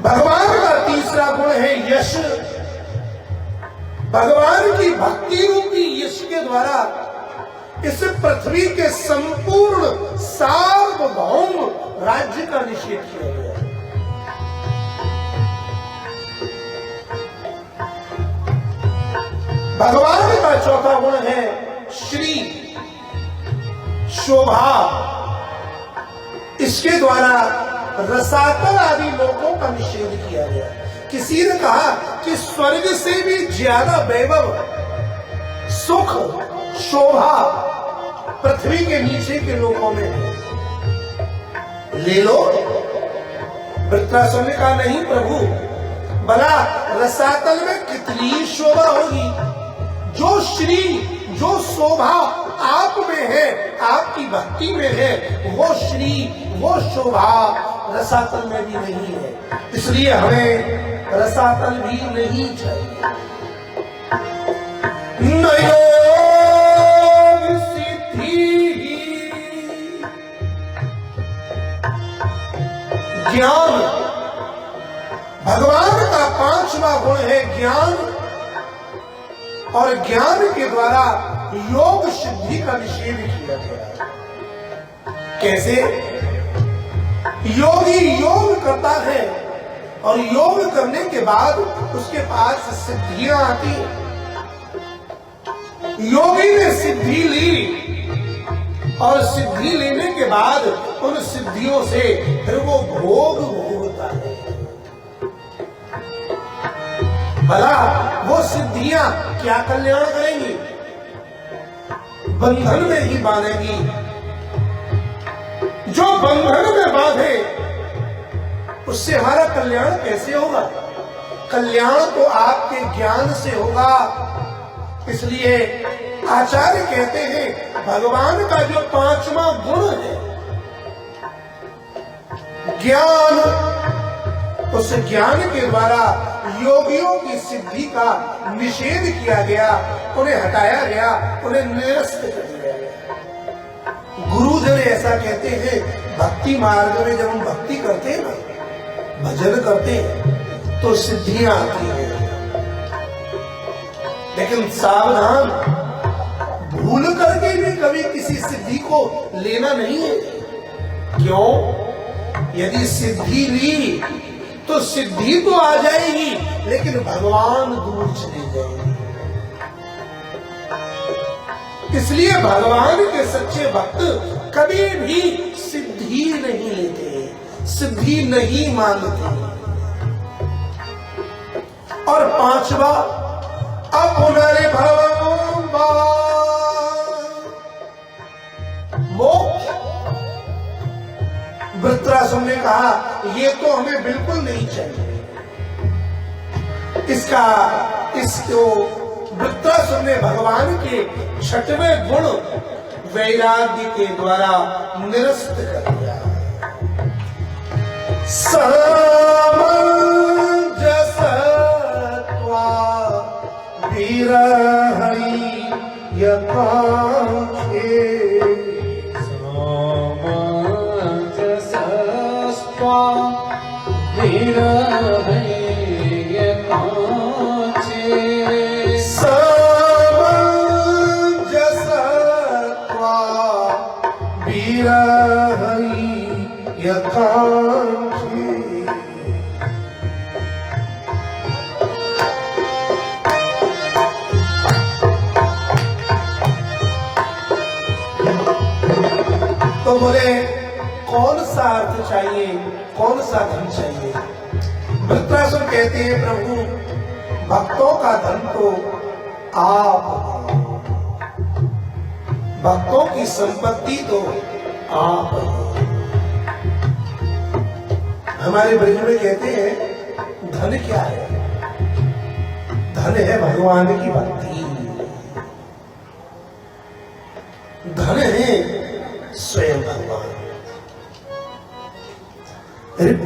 भगवान का तीसरा गुण है यश। भगवान की भक्ति रूपी यश के द्वारा इस पृथ्वी के संपूर्ण सार्वभौम राज्य का निषेध किया गया। भगवान का चौथा गुण है श्री, शोभा। इसके द्वारा रसातल आदि लोगों का निषेध किया गया। किसी ने कहा कि स्वर्ग से भी ज्यादा वैभव, सुख, शोभा पृथ्वी के नीचे के लोगों में है। ले लो। वृत्रासुर ने कहा नहीं प्रभु, भला रसातल में कितनी शोभा होगी। जो श्री, जो शोभा आप में है, आपकी भक्ति में है, वो श्री, वो शोभा रसातल में भी नहीं है। इसलिए हमें रसातल भी नहीं चाहिए। योग सिद्धि, ज्ञान। भगवान का पांचवा गुण है ज्ञान, और ज्ञान के द्वारा योग सिद्धि का निषेध किया गया। कैसे? योगी योग करता है और योग करने के बाद उसके पास सिद्धियां आती हैं। योगी ने सिद्धि ली और सिद्धि लेने के बाद उन सिद्धियों से फिर वो भोग भोगता है। भला वो सिद्धियां क्या कल्याण करेंगी? बंधन में ही बांधेगी। जो बंधन में बांधे उससे हमारा कल्याण कैसे होगा? कल्याण तो आपके ज्ञान से होगा। इसलिए आचार्य कहते हैं भगवान का जो पांचवा गुण है ज्ञान, उस ज्ञान के द्वारा योगियों की सिद्धि का निषेध किया गया, उन्हें हटाया गया, उन्हें निरस्त कर दिया गया। गुरुजन ऐसा कहते हैं भक्ति मार्ग में जब हम भक्ति करते हैं ना, भजन करते हैं तो सिद्धियां आती हैं। लेकिन सावधान, भूल करके भी कभी किसी सिद्धि को लेना नहीं है। क्यों? यदि सिद्धि ली तो सिद्धि तो आ जाएगी, लेकिन भगवान दूर चले जाएंगे। इसलिए भगवान के सच्चे भक्त कभी भी सिद्धि नहीं लेते। सिद्धि नहीं मांगते। और पांचवा, अपनर्भवं वा, मोक्ष। वृत्रासुर ने कहा ये तो हमें बिल्कुल नहीं चाहिए। इसको वृत्रासुर ने भगवान के छठवें गुण वैराग्य के द्वारा निरस्त कर दिया। समंजसत्वा विरहै यकांक्षे। समंजसत्वा विरहै यकांक्षे। समंजसत्वा विरहै यकांक्षे। तो बोले कौन सा अर्थ चाहिए, कौन सा धन चाहिए? वृत्रासुर कहते हैं प्रभु भक्तों का धन तो आप, भक्तों की संपत्ति तो आप। हमारे ब्रज में कहते हैं धन क्या है? धन है भगवान की भक्ति, धन है स्वयं भगवान।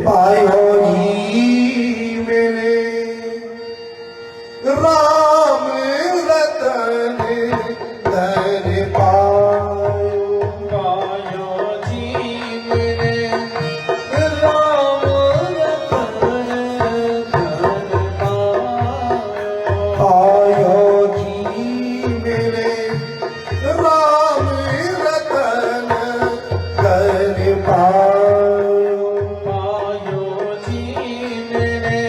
पायो जी मेरे राम रतन धन पायो। पायो जी मेरे राम रतन धन पायो। पायो जी मेरे राम रतन धन पायो। पायो जी मेरे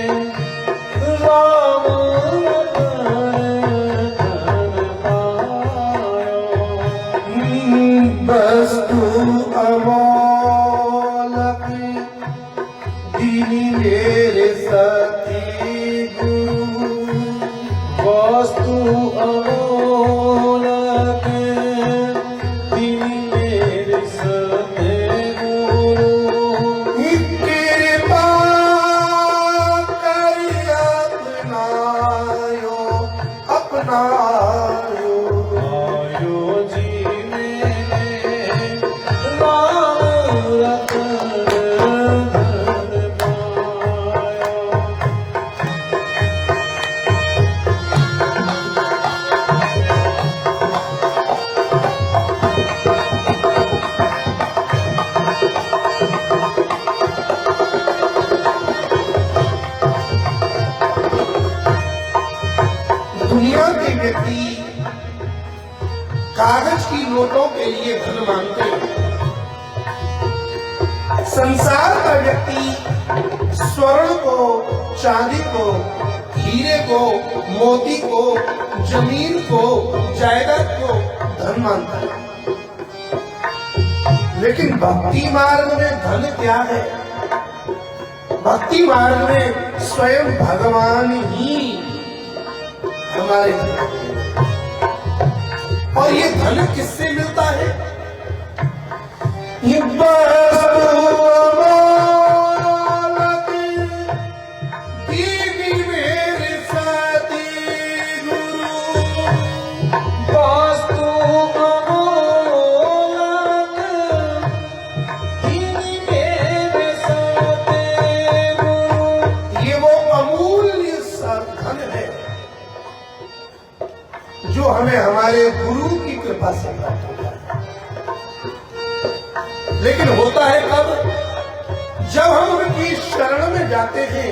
राम रतन धन पायो। वस्तु अमोलक दीनी मेरे सती गुरु। वस्तु अमोलक दीनी मेरे सतगुरु। कृपा करि अपनायो, अपनायो। पायो जी मेरे राम रतन धन पायो। दुनिया के व्यक्ति कागज की नोटों के लिए धन मांगते हैं। संसार का व्यक्ति स्वर्ण को, चांदी को, हीरे को, मोती को, जमीन को, जायदाद को धन मानता है। लेकिन भक्ति मार्ग में धन क्या है? भक्ति मार्ग में स्वयं भगवान ही हमारे धन है। और ये धन किससे मिलता है? ये अमोलक दीनी मेरे सती गुरु। वस्तु अमोलक दीनी मेरे सतगुरु। ये वो अमूल्य धन है जो हमें हमारे गुरु की कृपा से प्राप्त होता है। लेकिन होता है कब? जब हम उनकी शरण में जाते हैं।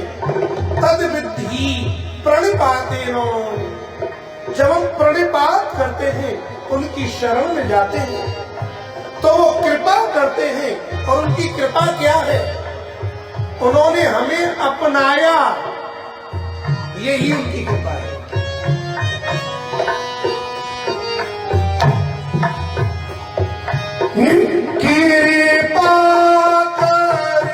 तद विद्धि प्रणिपातेनो। जब हम प्रणिपात करते हैं, उनकी शरण में जाते हैं, तो वो कृपा करते हैं। और उनकी कृपा क्या है? उन्होंने हमें अपनाया, यही उनकी कृपा है। कृपा कर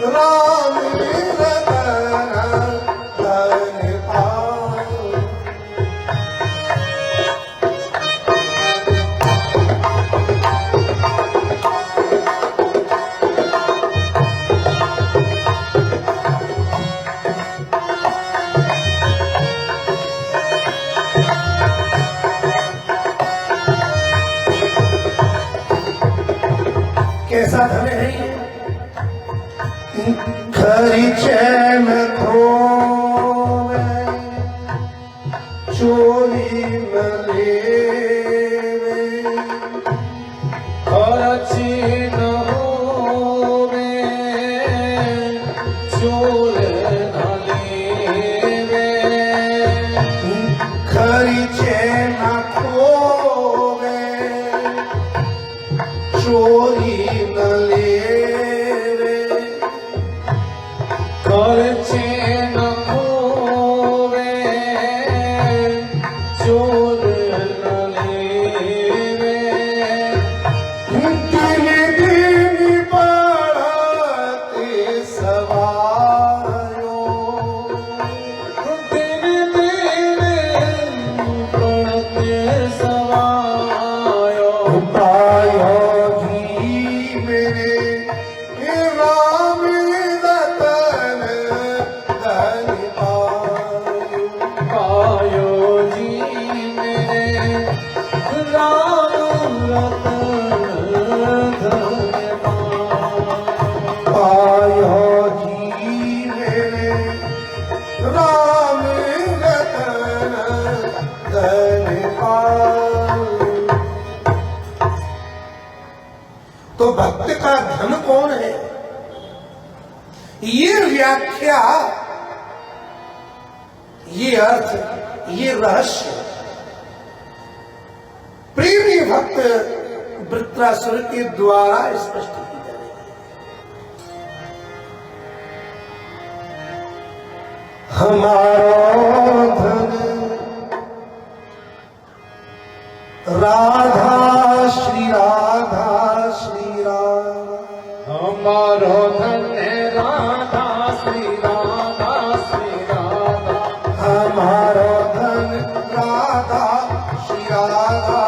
राम रतन धन पायो। कैसा धन है ये? खरी चैन खोवे चोरी न लेवे, खर्ची न होवे चोर न लेवे, खरी चैन खोवे चोरी न लेवे, खर्ची न होवे चोर न लेवे, दिन दिन बढ़ते सवायो, दिन दिन पड़ते सवायो, पायो जी मेरे राम रतन धन पायो। पायो जी मेरे राम रतन धन पायो। पायो जी मेरे राम रतन धन पायो। तो भक्त का धन कौन है? ये व्याख्या, ये अर्थ, ये रहस्य प्रेमी भक्त वृत्रासुर के द्वारा स्पष्ट की जाएगी। हमारा धन राधा श्री राधा श्री राधा, हमारो धन राधा श्री राधा श्री राधा, हमारा धन राधा श्री राधा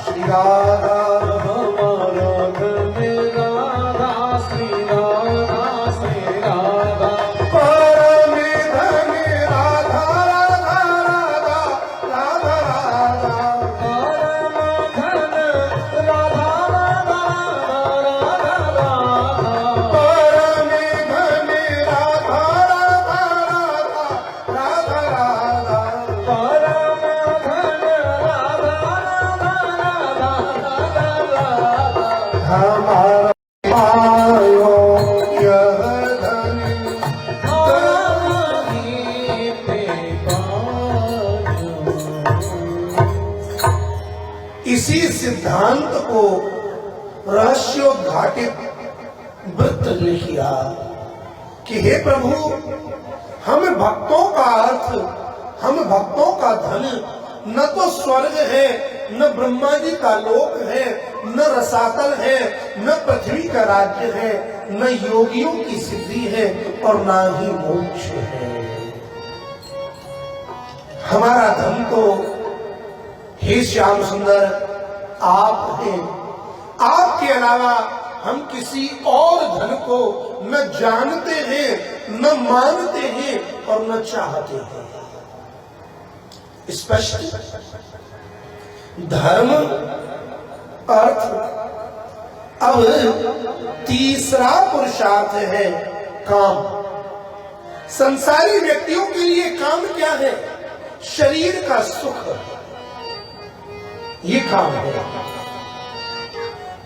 श्री राधा, हमारो धन राधा श्री राधा श्री राधा, परम धन राधा राधा राधा राधा राधा, परम धन राधा राधा राधा राधा, परम धन राधा राधा राधा राधा, परम धन राधा राधा राधा, हमारा पायो यह धन इसी सिद्धांत को रहस्योद्घाटित वृत्त ने किया कि हे प्रभु, हम भक्तों का अर्थ, हम भक्तों का धन न तो स्वर्ग है, न ब्रह्मा जी का लोक है, न रसातल है, न पृथ्वी का राज्य है, न योगियों की सिद्धि है और न ही मोक्ष है। हमारा धन तो हे श्याम सुंदर आप हैं। आपके अलावा हम किसी और धन को न जानते हैं, न मानते हैं और न चाहते हैं। स्पष्ट धर्म अर्थ। अब तीसरा पुरुषार्थ है काम। संसारी व्यक्तियों के लिए काम क्या है? शरीर का सुख, ये काम है।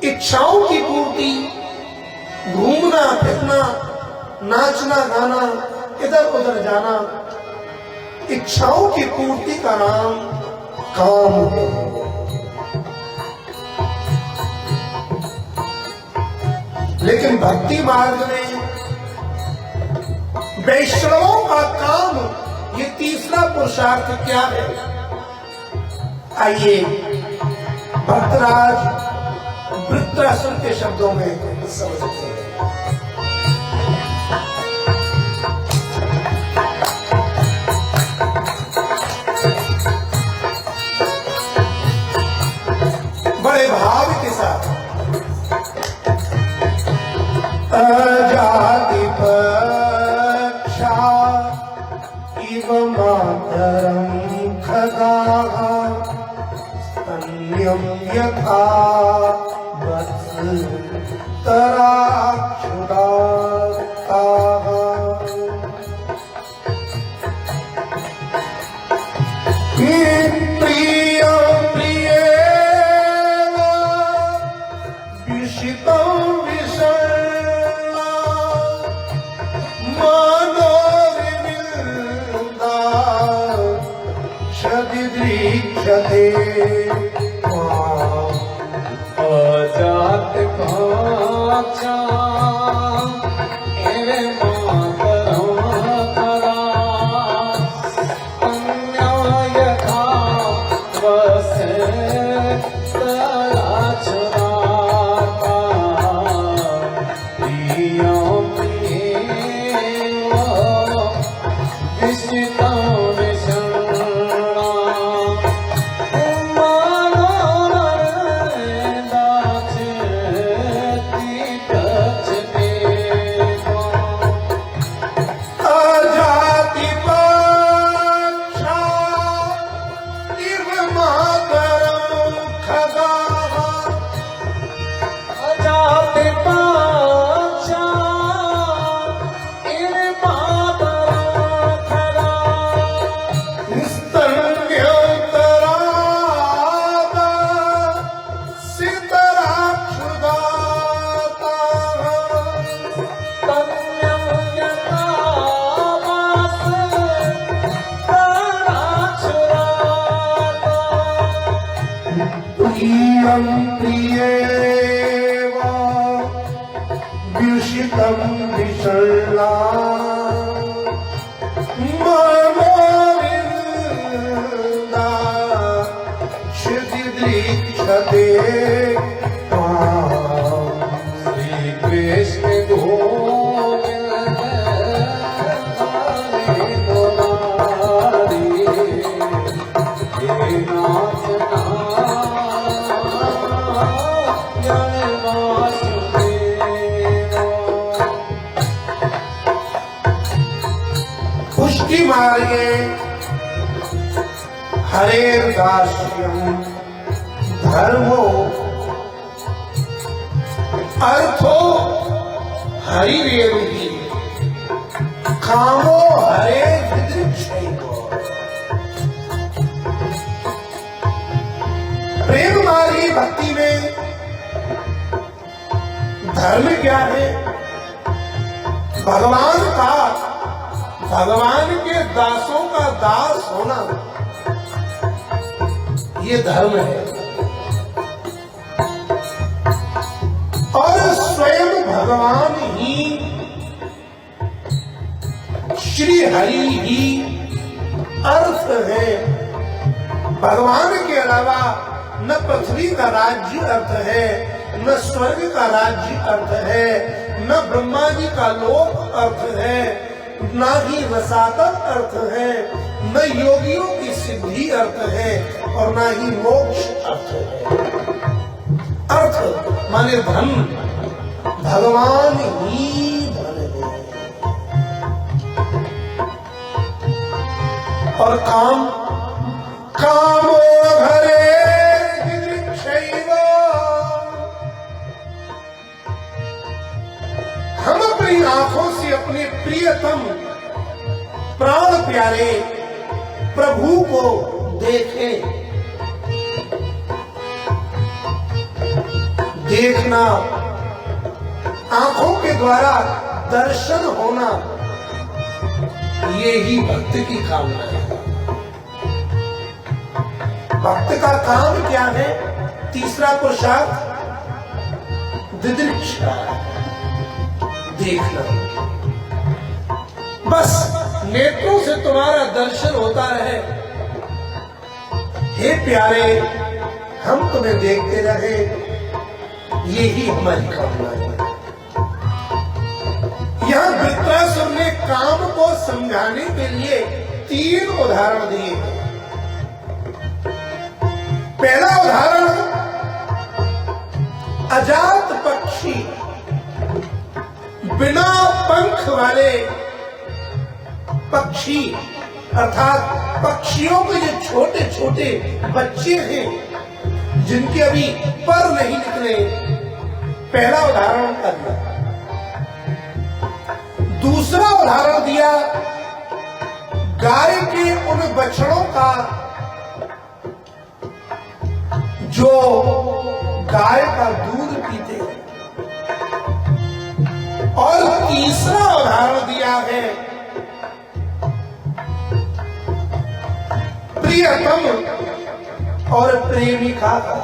इच्छाओं की पूर्ति, घूमना फिरना, नाचना गाना, इधर उधर जाना, इच्छाओं की पूर्ति का नाम काम है। लेकिन भक्ति मार्ग में वैष्णवों का काम, ये तीसरा पुरुषार्थ क्या है? आइए भक्तराज वृत्रासुर के शब्दों में समझते हैं। अजाति पक्षा इव मातरं खगाः स्तन्यं यथा वत्सतराक्षुदास्ताः प्रियं प्रियेण विषितं विषण्णा मनोविनिर्दा क्षदिदृक्षते माम्। अजात पाचा एवे मातरं खगा अन्यथा वत्सतराक्षुदाः प्रियं प्रियेण विषितं विषण्णा अजाति पक्षा इव मातरं खगाः अजाति पाचा इव मातरं खगाः स्तन्यन्तरादा सितराक्षुदाताः तन्यं यथा वत्सतराक्षुदाः प्रियं प्रियेव विषितं विषण्णा मनोविनिर्दा क्षितिदृक्षते माम्। श्री कृष्ण गोविंद हरे मुरारी हे नाथ नारायण वासुदेव। पुष्टि मार्गे हरेर्दास्यं धर्मो अर्थो हरिरेवि कामो हरे दिदृक्षैव। प्रेम मार्गी भक्ति में धर्म क्या है? भगवान के दासों का दास होना, ये धर्म है। और स्वयं भगवान ही श्री हरि ही अर्थ है। भगवान के अलावा न पृथ्वी का राज्य अर्थ है, न स्वर्ग का राज्य अर्थ है, न ब्रह्मा जी का लोक अर्थ है, न ही रसातल अर्थ है, न योगियों की सिद्धि अर्थ है, और न ही मोक्ष अर्थ है। अर्थ माने धन, भगवान ही धन है। और काम, कामो घरे दिदृक्षैव। हम अपनी आंखों से अपने प्रियतम प्राण प्यारे प्रभु को देखें। देखना, आंखों के द्वारा दर्शन होना, ये ही भक्त की कामना है। भक्त का काम क्या है? तीसरा पुरुषार्थ दिदृक्षा, देखना। बस नेत्रों से तुम्हारा दर्शन होता रहे। हे प्यारे, हम तुम्हें देखते रहे, यही हमारी कामना है। यहां वृत्रासुर ने काम को समझाने के लिए 3 उदाहरण दिए। पहला उदाहरण, अजात पक्षी बिना पंख वाले पक्षी अर्थात पक्षियों के जो छोटे छोटे बच्चे हैं जिनके अभी पर नहीं निकले, पहला उदाहरण कर दिया। दूसरा उदाहरण दिया गाय के उन बछड़ों का जो गाय का दूध पीते हैं, और तीसरा उदाहरण दिया है प्रियतम और प्रेमिका का।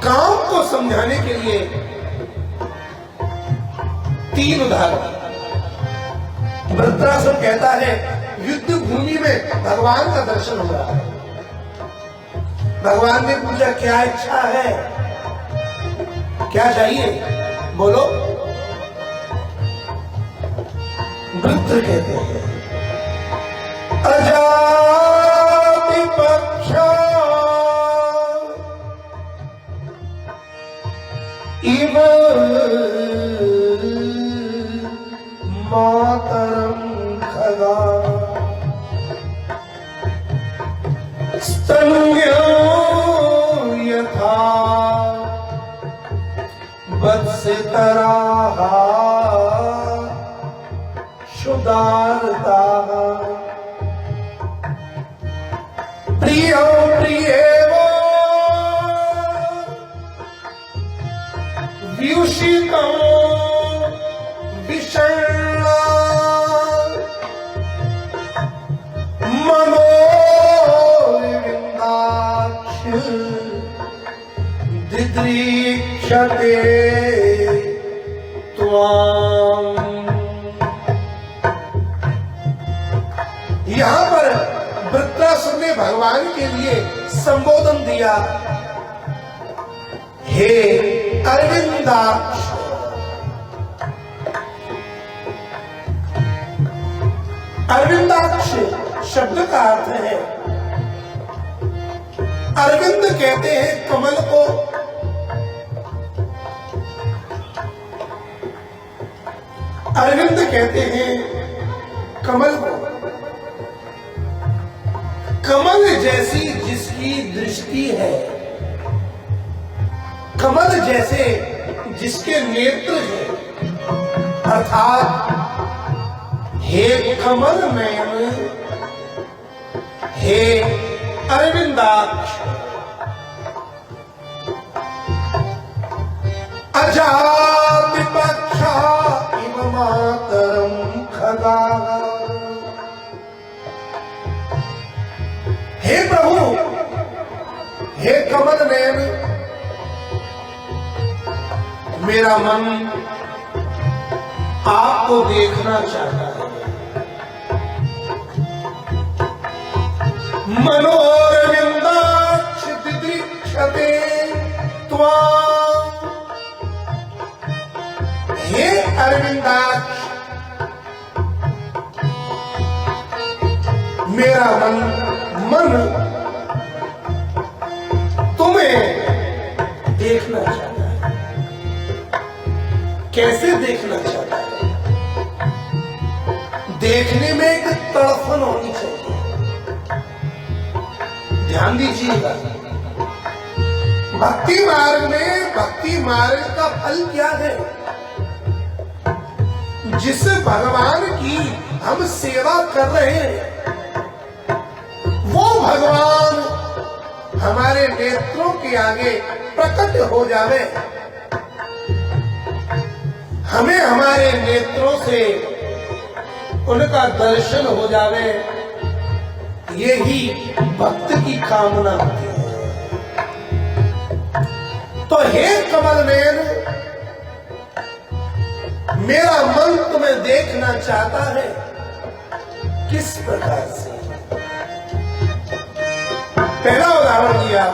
काम को समझाने के लिए तीन उदाहरण। वृत्रासुर कहता है युद्ध भूमि में भगवान का दर्शन हो रहा है। भगवान ने पूछा क्या इच्छा है, क्या चाहिए, बोलो। वृत्र कहते हैं अजाति पक्षा इव मातरम खगा स्तन्यो यथा वत्सतराः शुदारता प्रियो प्रियेवो व्युषितो विषण्णा मनो विविन्दाक्ष दिदृक्षते त्वाम्। यहां पर वृत्रासुर ने भगवान के लिए संबोधन दिया, हे अरविंदाक्ष। अरविंदाक्ष शब्द का अर्थ है, अरविंद कहते हैं कमल को, अरविंद कहते हैं कमल को। कमल जैसी जिसकी दृष्टि है, कमल जैसे जिसके नेत्र है, अर्थात हे कमल नयन, हे अरविंदाक्ष। अजाति पक्षा इव मातरम खगा। हे प्रभु, हे कमल नयन, मेरा मन आपको देखना चाहता है। मनोरविंदाक्ष दिदृक्षते त्वाम्। हे अरविंदाक्ष, मेरा मन तुम्हें देखना चाहता है। कैसे देखना चाहता है? देखने में एक तड़फन होनी चाहिए। ध्यान दीजिएगा, भक्ति मार्ग में भक्ति मार्ग का फल क्या है? जिस भगवान की हम सेवा कर रहे हैं वो भगवान हमारे नेत्रों के आगे प्रकट हो जावे, हमें हमारे नेत्रों से उनका दर्शन हो जावे, यही भक्त की कामना होती है। तो हे कमल नयन, मेरा मन तुम्हें देखना चाहता है। किस प्रकार से? पहला उदाहरण दिया,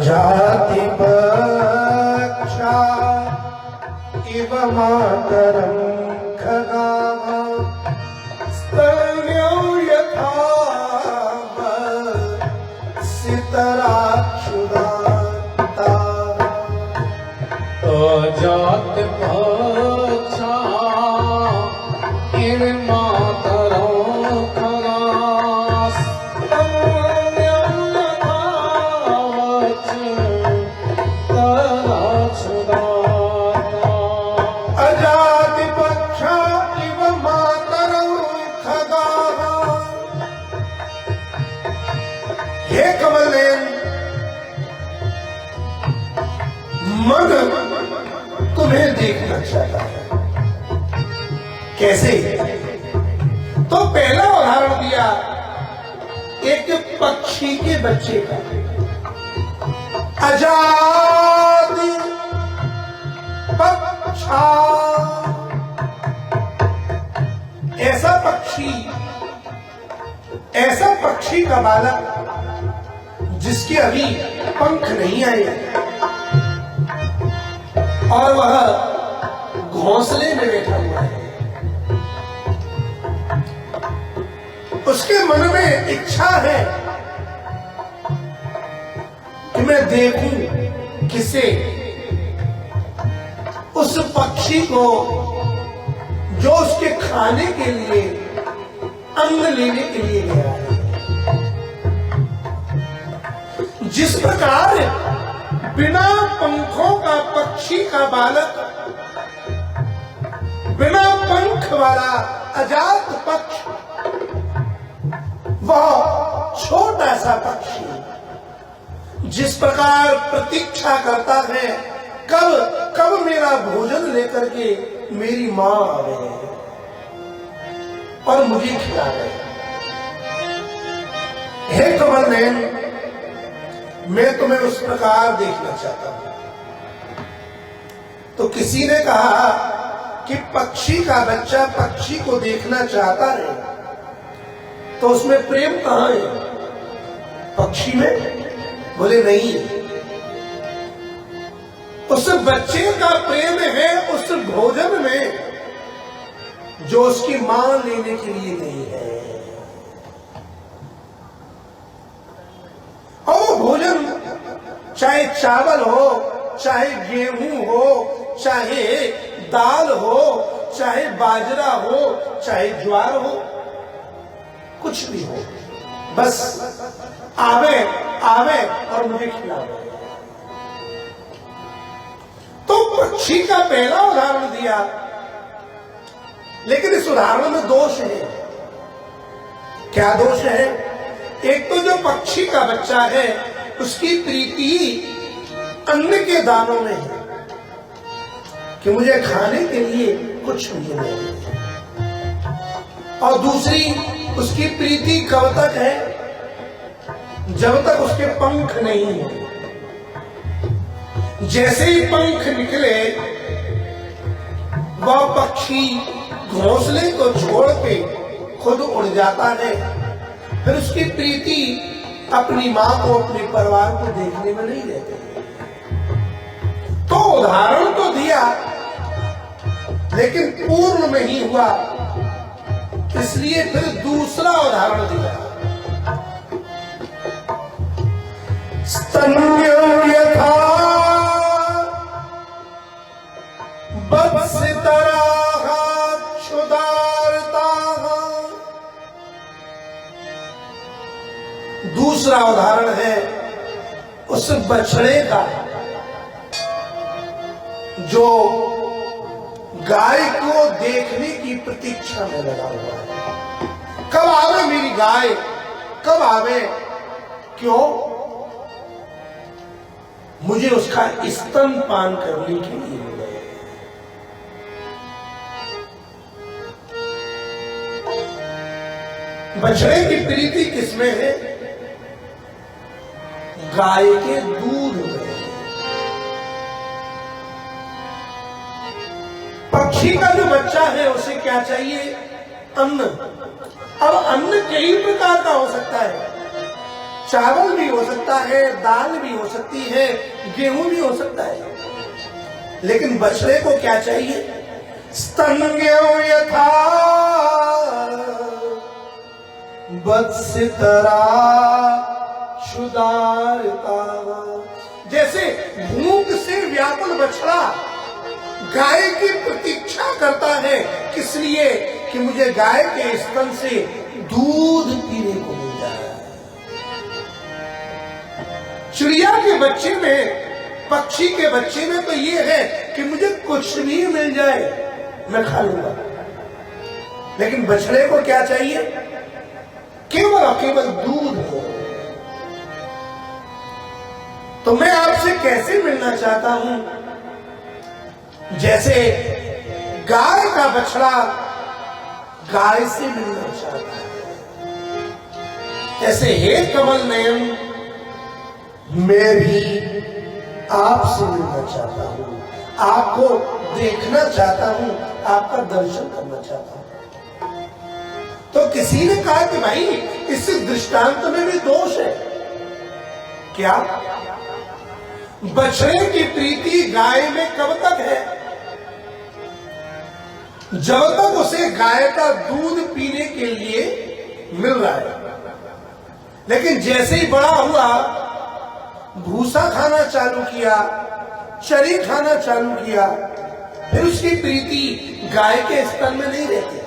जाति पक्षा इव मातरम खगा स्तन्यो यथा सितरा छुड़ाता। जात भाषा इन मातरों खलास अजात पक्षा इव मातरं खगाः। हे कमलनयन, मन तुम्हें देखना चाहता है। कैसे? तो पहला उदाहरण दिया एक पक्षी के बच्चे का। अजात पक्षा, ऐसा पक्षी का बालक जिसके अभी पंख नहीं आए और वह घोंसले में बैठा हुआ है। उसके मन में इच्छा है कि मैं देखूं किसे, उस पक्षी को जो उसके खाने के लिए, अन्न लेने के लिए गया है। जिस प्रकार बिना पंखों का पक्षी का बालक, बिना पंख वाला अजात पक्ष, वह छोटा सा पक्षी जिस प्रकार प्रतीक्षा करता है कब कब मेरा भोजन लेकर के मेरी मां आवे और मुझे खिलावे। हे कमलनयन, मैं तुम्हें उस प्रकार देखना चाहता हूं। तो किसी ने कहा कि पक्षी का बच्चा पक्षी को देखना चाहता है तो उसमें प्रेम कहां है? पक्षी में? बोले नहीं, उस बच्चे का प्रेम है उस भोजन में जो उसकी मां लेने के लिए गई है। और वो भोजन चाहे चावल हो, चाहे गेहूं हो, चाहे दाल हो, चाहे बाजरा हो, चाहे ज्वार हो, कुछ भी हो, बस आवे आवे और मुझे खिलावे। तो पक्षी का पहला उदाहरण दिया, लेकिन इस उदाहरण में दोष है। क्या दोष है? एक तो जो पक्षी का बच्चा है उसकी प्रीति अन्न के दानों में है कि मुझे खाने के लिए कुछ मिले, और दूसरी उसकी प्रीति कब तक है? जब तक उसके पंख नहीं है। जैसे ही पंख निकले वह पक्षी घोंसले को छोड़ के खुद उड़ जाता है, फिर उसकी प्रीति अपनी मां को, अपने परिवार को देखने में नहीं रहती। तो उदाहरण तो दिया लेकिन पूर्ण नहीं हुआ, इसलिए फिर दूसरा उदाहरण दिया। स्तन्यं यथा वत्सितराः क्षुधार्ताः। दूसरा उदाहरण है उस बछड़े का जो गाय को देखने की प्रतीक्षा में लगा हुआ है। कब आवे मेरी गाय, कब आवे? क्यों? मुझे उसका स्तनपान करने के लिए मिले। बछड़े की प्रीति किसमें है? गाय के दूध में। पक्षी का जो बच्चा है उसे क्या चाहिए? अन्न। अब अन्न कई प्रकार का हो सकता है, चावल भी हो सकता है, दाल भी हो सकती है, गेहूं भी हो सकता है, लेकिन बछड़े को क्या चाहिए? स्तन्यो यथा वत्सितरा क्षुधा व्याकुल बछड़ा गाय की प्रतीक्षा करता है, किस लिए? कि मुझे गाय के स्तन से दूध पीने को मिल जाए। चिड़िया के बच्चे में, पक्षी के बच्चे में तो ये है कि मुझे कुछ भी मिल जाए मैं खा लूंगा, लेकिन बछड़े को क्या चाहिए? केवल और केवल दूध हो। तो मैं आपसे कैसे मिलना चाहता हूं? जैसे गाय का बछड़ा गाय से मिलना चाहता है, ऐसे हे कमल नयन मैं भी आपसे मिलना चाहता हूं, आपको देखना चाहता हूं, आपका दर्शन करना चाहता हूं। तो किसी ने कहा कि भाई इस दृष्टांत में भी दोष है। क्या? बछड़े की प्रीति गाय में कब तक है? जब तक उसे गाय का दूध पीने के लिए मिल रहा है। लेकिन जैसे ही बड़ा हुआ, भूसा खाना चालू किया, चरी खाना चालू किया, फिर उसकी प्रीति गाय के स्तन में नहीं रहती।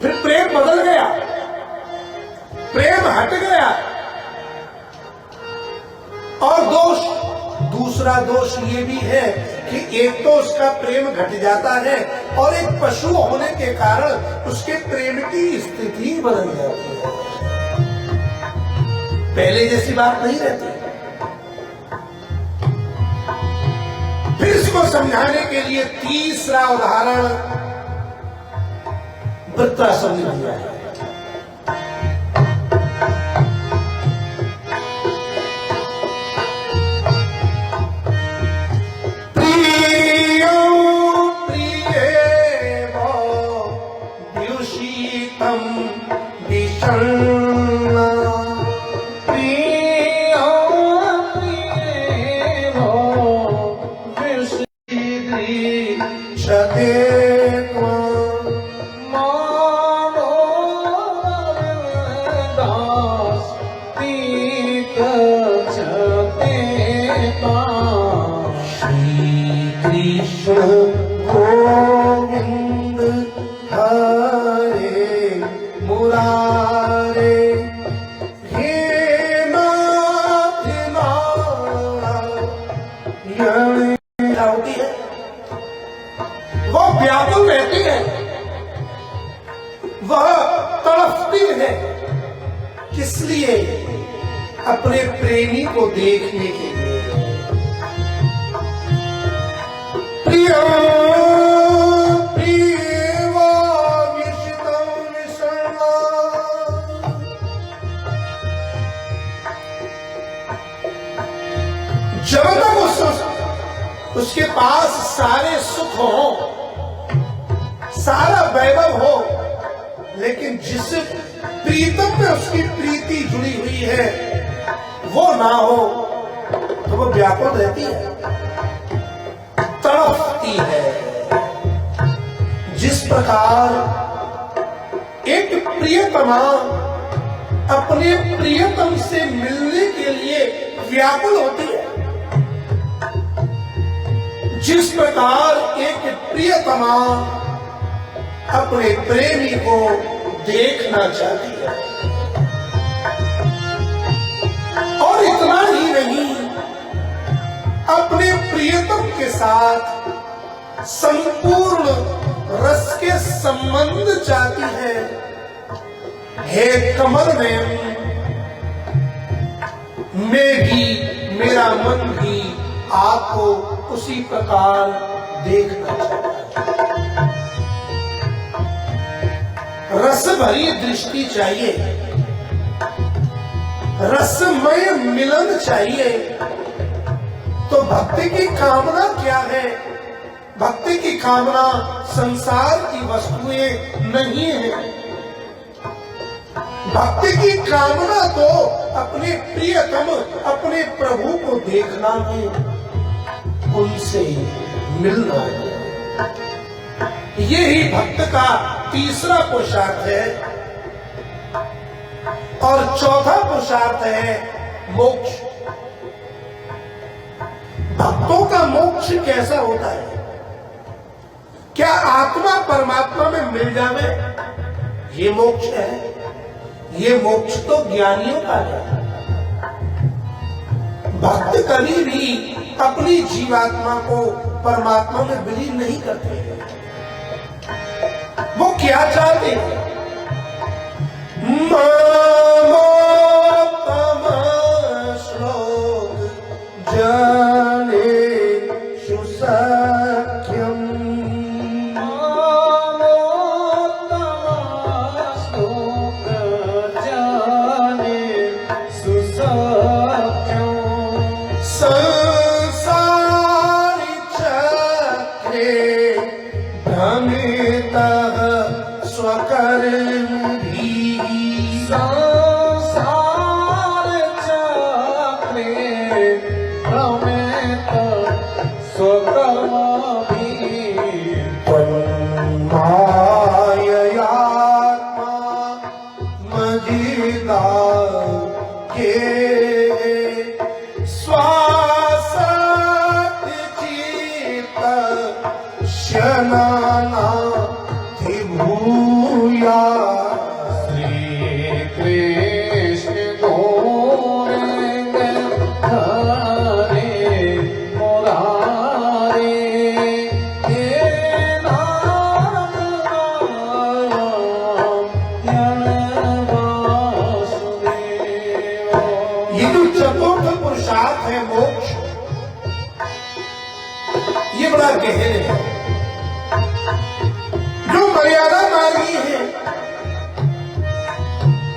फिर प्रेम बदल गया, प्रेम हट गया। और दूसरा दोष ये भी है कि एक तो उसका प्रेम घट जाता है और एक पशु होने के कारण उसके प्रेम की स्थिति बदल जाती है, पहले जैसी बात नहीं रहती। फिर इसको समझाने के लिए तीसरा उदाहरण वृत्ताश्रम ने दिया है। गोविंद हरे मुरारे हे नाथ नारायण। वो व्याकुल रहती है, वह तड़पती है, किस लिए? अपने प्रेमी को देखने के लिए। प्रिय जब तक उसके पास सारे सुख हो, सारा वैभव हो, लेकिन जिस प्रीतम में उसकी प्रीति जुड़ी हुई है वो ना हो, तो वो व्याकुल रहती है, तड़पती है। जिस प्रकार एक प्रियतमा अपने प्रियतम से मिलने के लिए व्याकुल होती है, जिस प्रकार एक प्रियतमा अपने प्रेमी को देखना चाहती है। और इतना ही नहीं, अपने प्रियतम के साथ संपूर्ण रस के संबंध चाहती है। हे कमल नयन, मैं भी, मेरा मन भी आपको उसी प्रकार देखना चाहता है। रस भरी दृष्टि चाहिए, रसमय मिलन चाहिए। तो भक्ति की कामना क्या है? भक्ति की कामना संसार की वस्तुएं नहीं है। भक्ति की कामना तो अपने प्रियतम, अपने प्रभु को देखना है, उनसे मिलना है। यही भक्त का तीसरा पुरुषार्थ है। और चौथा पुरुषार्थ है मोक्ष। भक्तों का मोक्ष कैसा होता है? क्या आत्मा परमात्मा में मिल जावे ये मोक्ष है? ये मोक्ष तो ज्ञानियों का है। भक्त कभी भी अपनी जीवात्मा को परमात्मा में विलीन नहीं करते हैं। वो क्या चाहते हैं?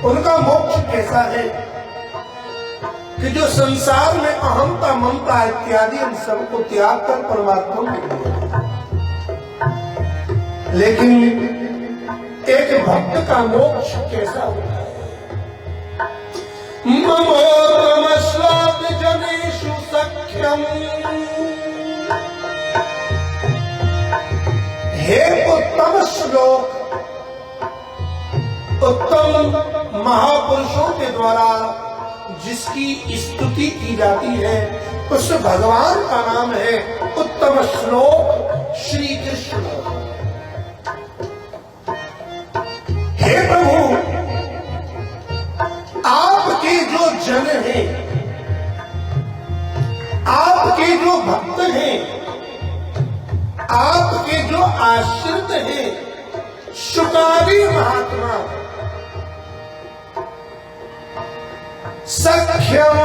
उनका मोक्ष कैसा है कि जो संसार में अहंता ममता इत्यादि इन सबको त्याग कर परमात्मा में मिले। लेकिन एक भक्त का मोक्ष कैसा होता है? ममोतमश्लात जनेषु सख्यम। हे उत्तम श्लोक, उत्तम महापुरुषों के द्वारा जिसकी स्तुति की जाती है उस भगवान का नाम है उत्तम श्लोक श्री कृष्ण। हे प्रभु, आपके जो जन हैं, आपके जो भक्त हैं, आपके जो आश्रित हैं, शुकारी महात्मा सख्यम,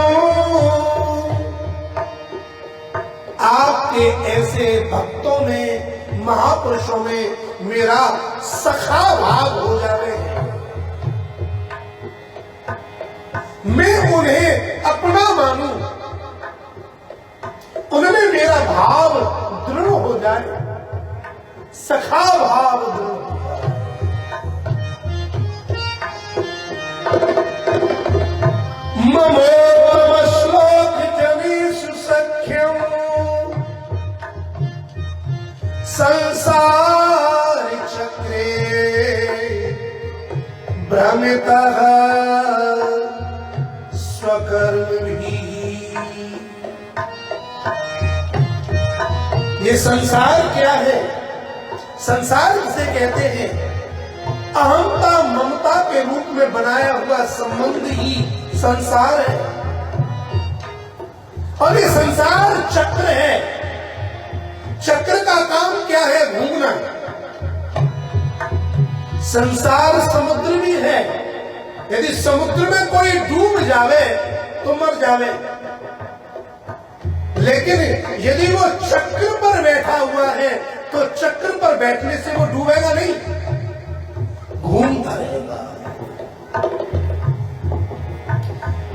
आपके ऐसे भक्तों में, महापुरुषों में मेरा सखा भाव हो जावे। मैं उन्हें अपना मानूं, उनमें मेरा भाव दृढ़ हो जाए, सखा भाव दृढ़ हो जाए। ममोतम श्लोक जनेषु सख्यम संसार चक्रे भ्रमितः स्वकर्मभिः। ये संसार क्या है? संसार किसे कहते हैं? अहंता ममता के रूप में बनाया हुआ संबंध ही संसार है। और ये संसार चक्र है। चक्र का काम क्या है? घूमना। संसार समुद्र भी है। यदि समुद्र में कोई डूब जावे तो मर जावे, लेकिन यदि वो चक्र पर बैठा हुआ है तो चक्र पर बैठने से वो डूबेगा नहीं, घूमता रहेगा।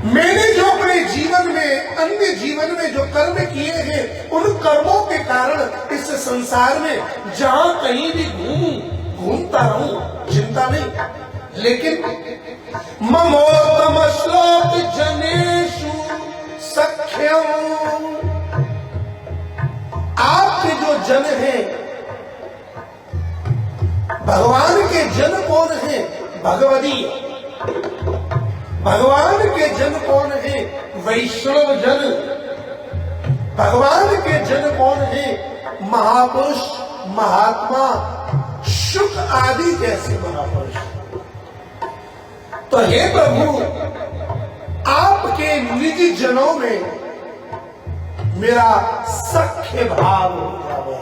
मैंने जो अपने जीवन में, अन्य जीवन में जो कर्म किए हैं, उन कर्मों के कारण इस संसार में जहां कहीं भी घूमता रहूं, चिंता नहीं। लेकिन ममोतम श्लोक जनेषु सख्यम, आपके जो जन हैं, भगवान के जन कौन हैं? भगवती। भगवान के जन कौन है? वैष्णव जन। भगवान के जन कौन है? महापुरुष, महात्मा, शुक आदि जैसे महापुरुष। तो हे प्रभु, आपके निज जनों में मेरा सख्य भाव हो जाए,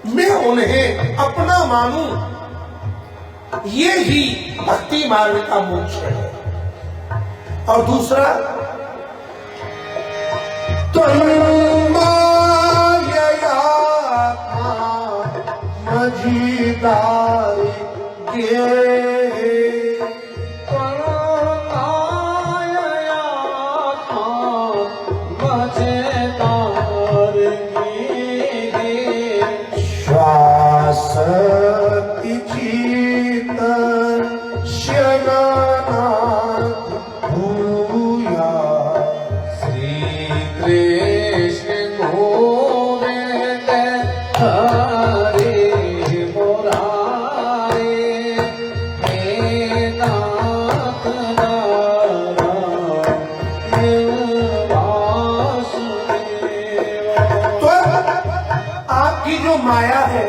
मैं उन्हें अपना मानूं, ये ही भक्ति मार्ग का मोक्ष है। और दूसरा, मझीदार श्वासति चीतन शरणागत भूया श्री कृष्ण गोविंद हरे मुरारे हे नाथ नारायण वासुदेव। तो आपकी जो माया है,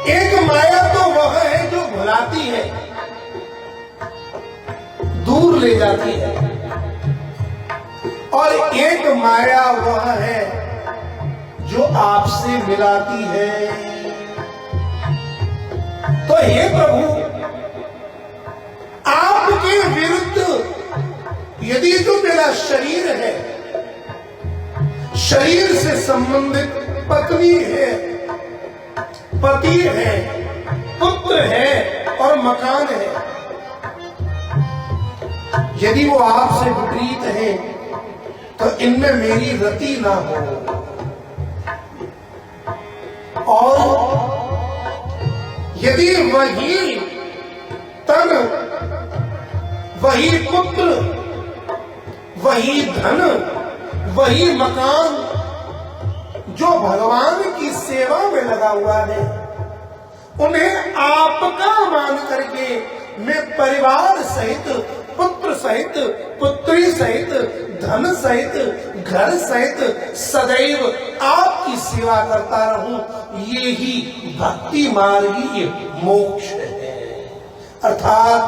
एक माया तो वह है जो भुलाती है, दूर ले जाती है, और एक माया वह है जो आपसे मिलाती है। तो हे प्रभु, आपके विरुद्ध यदि जो मेरा शरीर है, शरीर से संबंधित पत्नी है, पति है, पुत्र है और मकान है, यदि वो आपसे विपरीत है तो इनमें मेरी रति ना हो। और यदि वही तन, वही पुत्र, वही धन, वही मकान जो भगवान की सेवा में लगा हुआ है, उन्हें आपका मान करके मैं परिवार सहित, पुत्र सहित, पुत्री सहित, धन सहित, घर सहित सदैव आपकी सेवा करता रहूं, ये ही भक्ति मार्गी मोक्ष है। अर्थात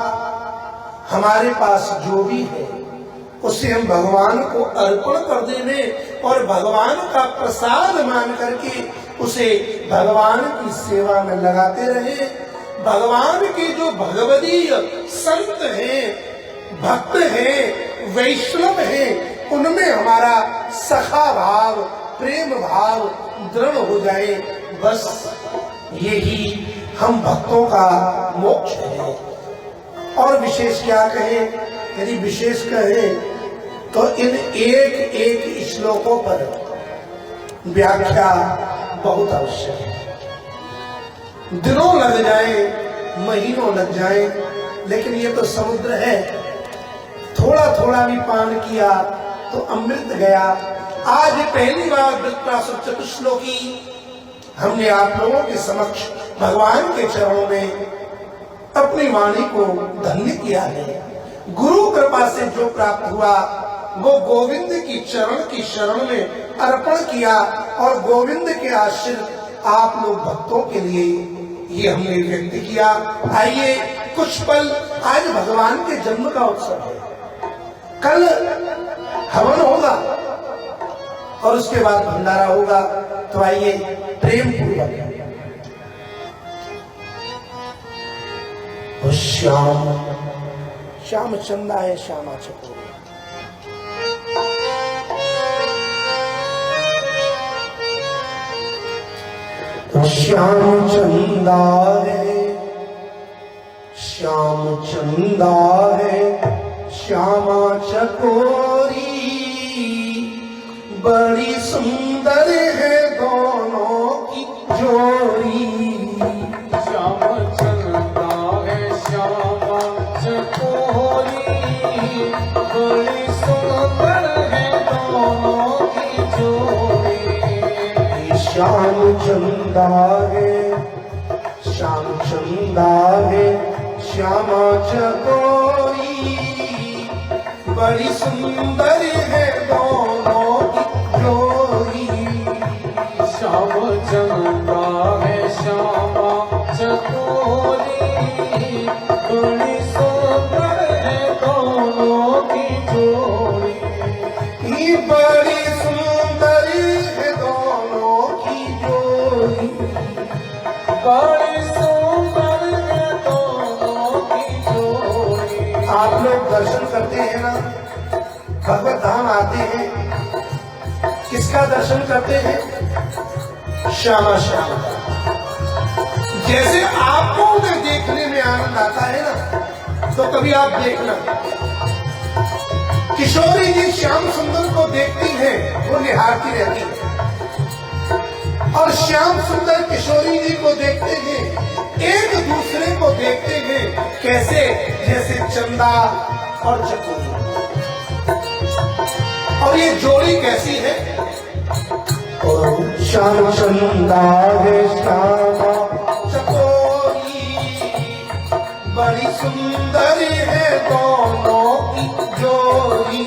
हमारे पास जो भी है उसे हम भगवान को अर्पण कर देने और भगवान का प्रसाद मान करके उसे भगवान की सेवा में लगाते रहे। भगवान के जो भगवदीय संत हैं, भक्त हैं, वैष्णव हैं, उनमें हमारा सखा भाव, प्रेम भाव दृढ़ हो जाए, बस यही हम भक्तों का मोक्ष है। और विशेष क्या कहें? यदि विशेष कहें तो इन एक एक श्लोकों पर व्याख्या बहुत आवश्यक है। दिनों लग जाए, महीनों लग जाए, लेकिन ये तो समुद्र है, थोड़ा थोड़ा भी पान किया तो अमृत गया। आज पहली बार वृत्रासुर चतुश्लोकी हमने आप लोगों के समक्ष भगवान के चरणों में अपनी वाणी को धन्य किया है। गुरु कृपा से जो प्राप्त हुआ वो गोविंद की चरण की शरण में अर्पण किया, और गोविंद के आश्रित आप लोग भक्तों के लिए ये हमने व्यक्त किया। आइए कुछ पल, आज भगवान के जन्म का उत्सव है, कल हवन होगा और उसके बाद भंडारा होगा, तो आइए प्रेम पूर्वक श्याम श्याम चंदा है श्यामा चकोर, श्याम चंदा है, श्याम चंदा है, श्यामा चकोरी, बड़ी सुंदर है दोनों की जोड़ी। श्याम चंदा है, श्यामा चकोरी, बड़ी सुंदर है दोनों की जोड़ी। श्याम चंदा है, श्याम चंदा है, श्यामा चकोरी, बड़ी सुंदर है आप लोग दर्शन करते हैं ना, भगवत धाम आते हैं, किसका दर्शन करते हैं? श्यामा श्याम का। जैसे आपको उन्हें देखने में आनंद आता है ना, तो कभी आप देखना, किशोरी जी श्याम सुंदर को देखती हैं, वो निहारती रहती है, और श्याम सुंदर किशोरी जी को देखते हैं, एक दूसरे को देखते हैं, कैसे? जैसे चंदा और चकोरी। और ये जोड़ी कैसी है? श्याम चंदा है श्यामा चकोरी, बड़ी सुंदर है दोनों की जोड़ी।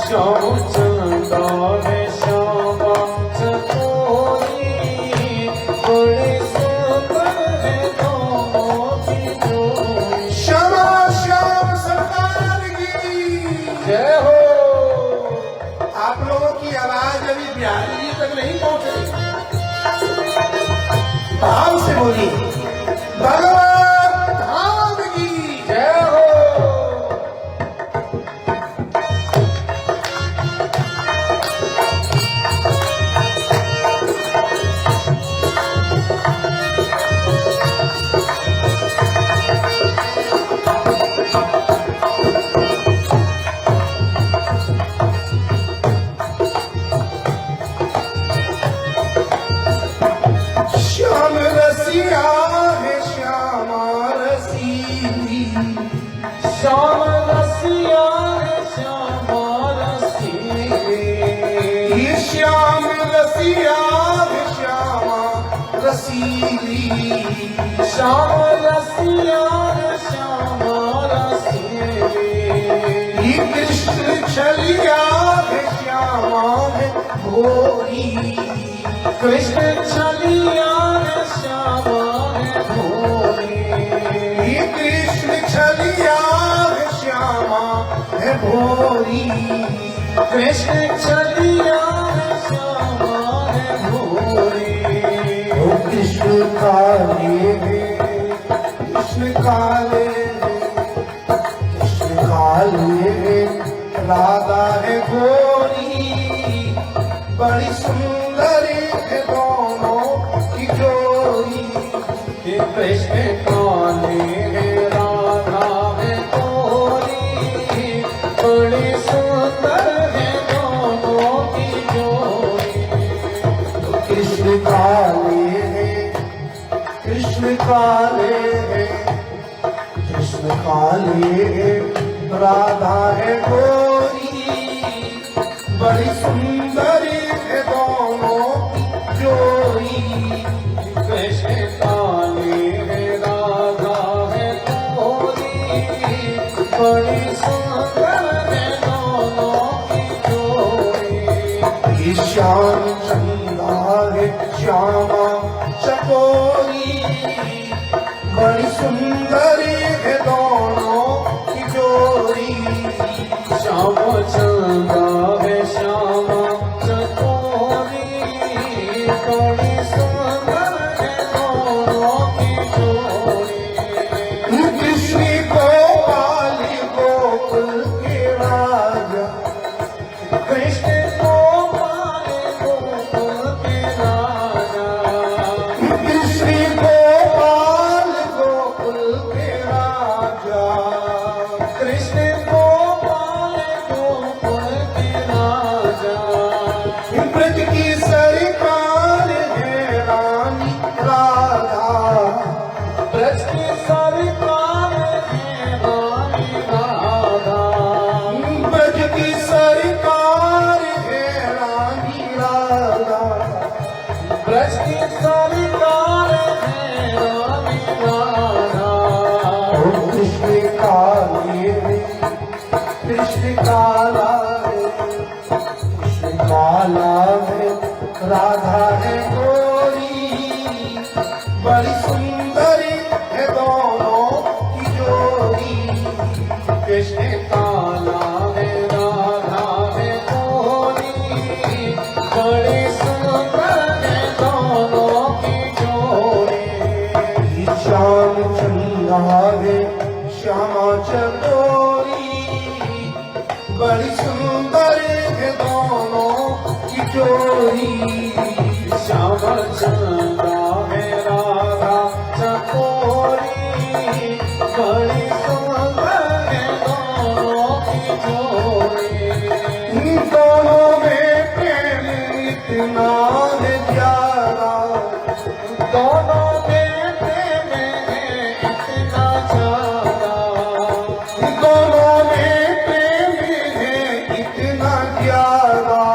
श्याम चंदा है श्यामा चकोरी, बड़ी सुंदर है दोनों की जोड़ी। श्यामा श्याम सरकार की जय हो। आप लोगों की आवाज अभी बिहारी जी तक नहीं पहुंच रही, भाव से बोलिए, भगवत धाम की जय हो। श्याम रसिया है श्यामा रसीली, श्याम रसिया है श्यामा रसीली। ये श्याम रसिया है श्यामा रसीली, श्याम रसिया है श्यामा रसीली। ये कृष्ण छलिया है श्यामा है भोरी, कृष्ण छलिया है श्यामा है भोरी। ये कृष्ण छलिया है श्यामा है भोरी, कृष्ण छलिया है श्यामा है भोरी। ओ कृष्ण काले कृष्ण काले कृष्ण काले राधा है गोरी, बड़ी सुंदर है दोनों की जोड़ी। हे कृष्ण काले है राधा है गोरी, बड़ी सुंदर है दोनों की जोड़ी। कृष्ण काले है कृष्ण काले है कृष्ण काले है राधा है गोरी, बड़ी सुंदर है दोनों की जोड़ी। कृष्ण काले है राधा है गोरी, बड़ी सुंदर है दोनों की जोड़ी। ये श्याम चंदा है श्यामा चकोरी, बड़ी सुंदर है दोनों की जोड़ी। श्याम चंदा है श्यामा चकोरी, बड़ी सुंदर है दोनों की जोड़ी। कृष्ण गोपाल गोकुल के राजा, कृष्ण गोपाल गोकुल के राजा। कृष्ण गोपाल गोकुल के राजा, कृष्ण गोपाल गोकुल के राजा। ब्रज की सरकार है रानी राधा, ब्रज की सरकार है रानी राधा। ब्रज की सरकार है रानी राधा। ब्रज की सरकार है रानी राधा। ओ कृष्ण काले कृष्ण काला है कृष्ण काला है राधा है गोरी, बड़ी सुंदर है दोनों की जोड़ी। कृष्ण काला है राधा है गोरी, बड़ी सुंदर है दोनों की जोड़ी। श्याम चंदा है श्यामा चकोरी बड़ी सुंदर है दोनों की जोड़ी। श्याम चंदा है राधा चकोरी बड़ी सुंदर है दोनों की जोड़ी। दोनों में प्रेम इतना है प्यारा, दोनों में प्रेम है इतना ज्यादा। दोनों में प्रेम है इतना प्यारा।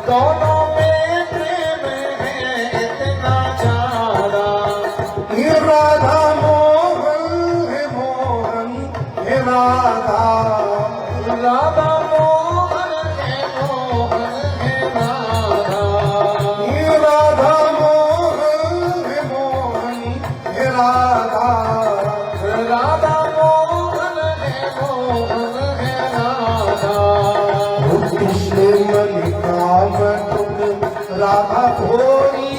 दोनों में प्रेम है इतना ज्यादा। ये राधा मोहन है मोहन है राधा। राधा मोहन है मोहन है राधा। ये राधा मोहन है मोहन है राधा। राधा मोहन है मोहन है राधा। कृष्ण मन काम तुम राधा भोरी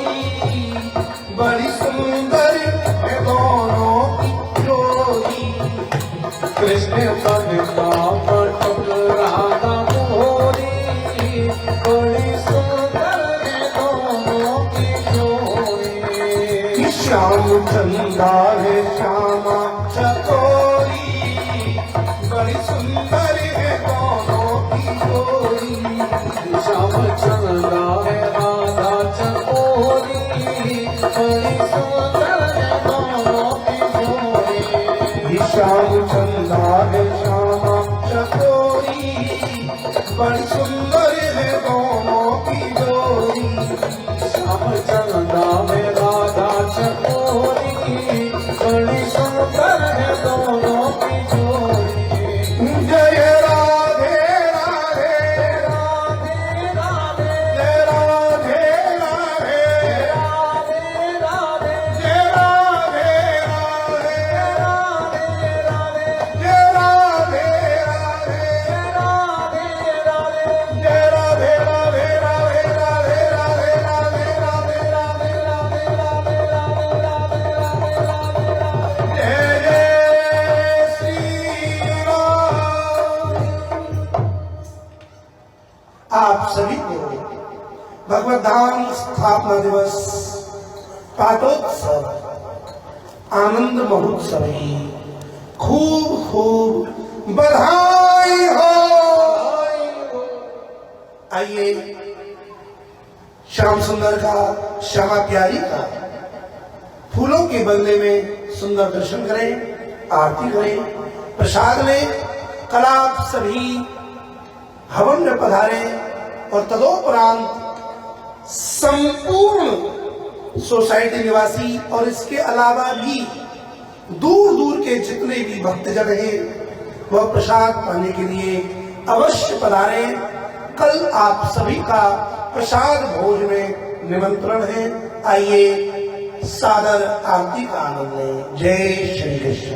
बड़ी सुंदर है दोनों की जोड़ी। कृष्ण पद का पटक राधा मोरी बड़ी सुंदर है दोनों की जोड़ी। श्याम चंदा है श्यामा चकोरी बड़ी सुंदर है दोनों की जोड़ी। श्याम चंदा है राधा चकोरी बड़ी सुंदर है दोनों की जोड़ी। श्याम चंदा है श्यामा चकोरी बड़ी सुंदर है दोनों की जोड़ी। श्याम चंदा है राधा चकोरी बड़ी सुंदर है दोनों की जोड़ी। जय राधे राधे राधे राधे जय राधे राधे राधे राधे जय राधे राधे राधे राधे जय राधे राधे राधे राधे जय राधे राधे राधे राधे राधे राधे राधे जय जय श्री राम। आप सभी को भगवत धाम स्थापना दिवस पाठोत्सव आनंद महोत्सव की खूब खूब बधाई हो। आइए श्याम सुंदर का, श्यामा प्यारी का फूलों के बंगले में सुंदर दर्शन करें, आरती करें, प्रसाद लें। कल आप सभी हवन में पधारे और तदोपरांत संपूर्ण सोसाइटी निवासी और इसके अलावा भी दूर दूर के जितने भी भक्तजन हैं वह प्रसाद पाने के लिए अवश्य पधारे। कल आप सभी का प्रसाद भोज में निमंत्रण है। आइए सादर आरती का आनंद लें। जय श्री कृष्ण।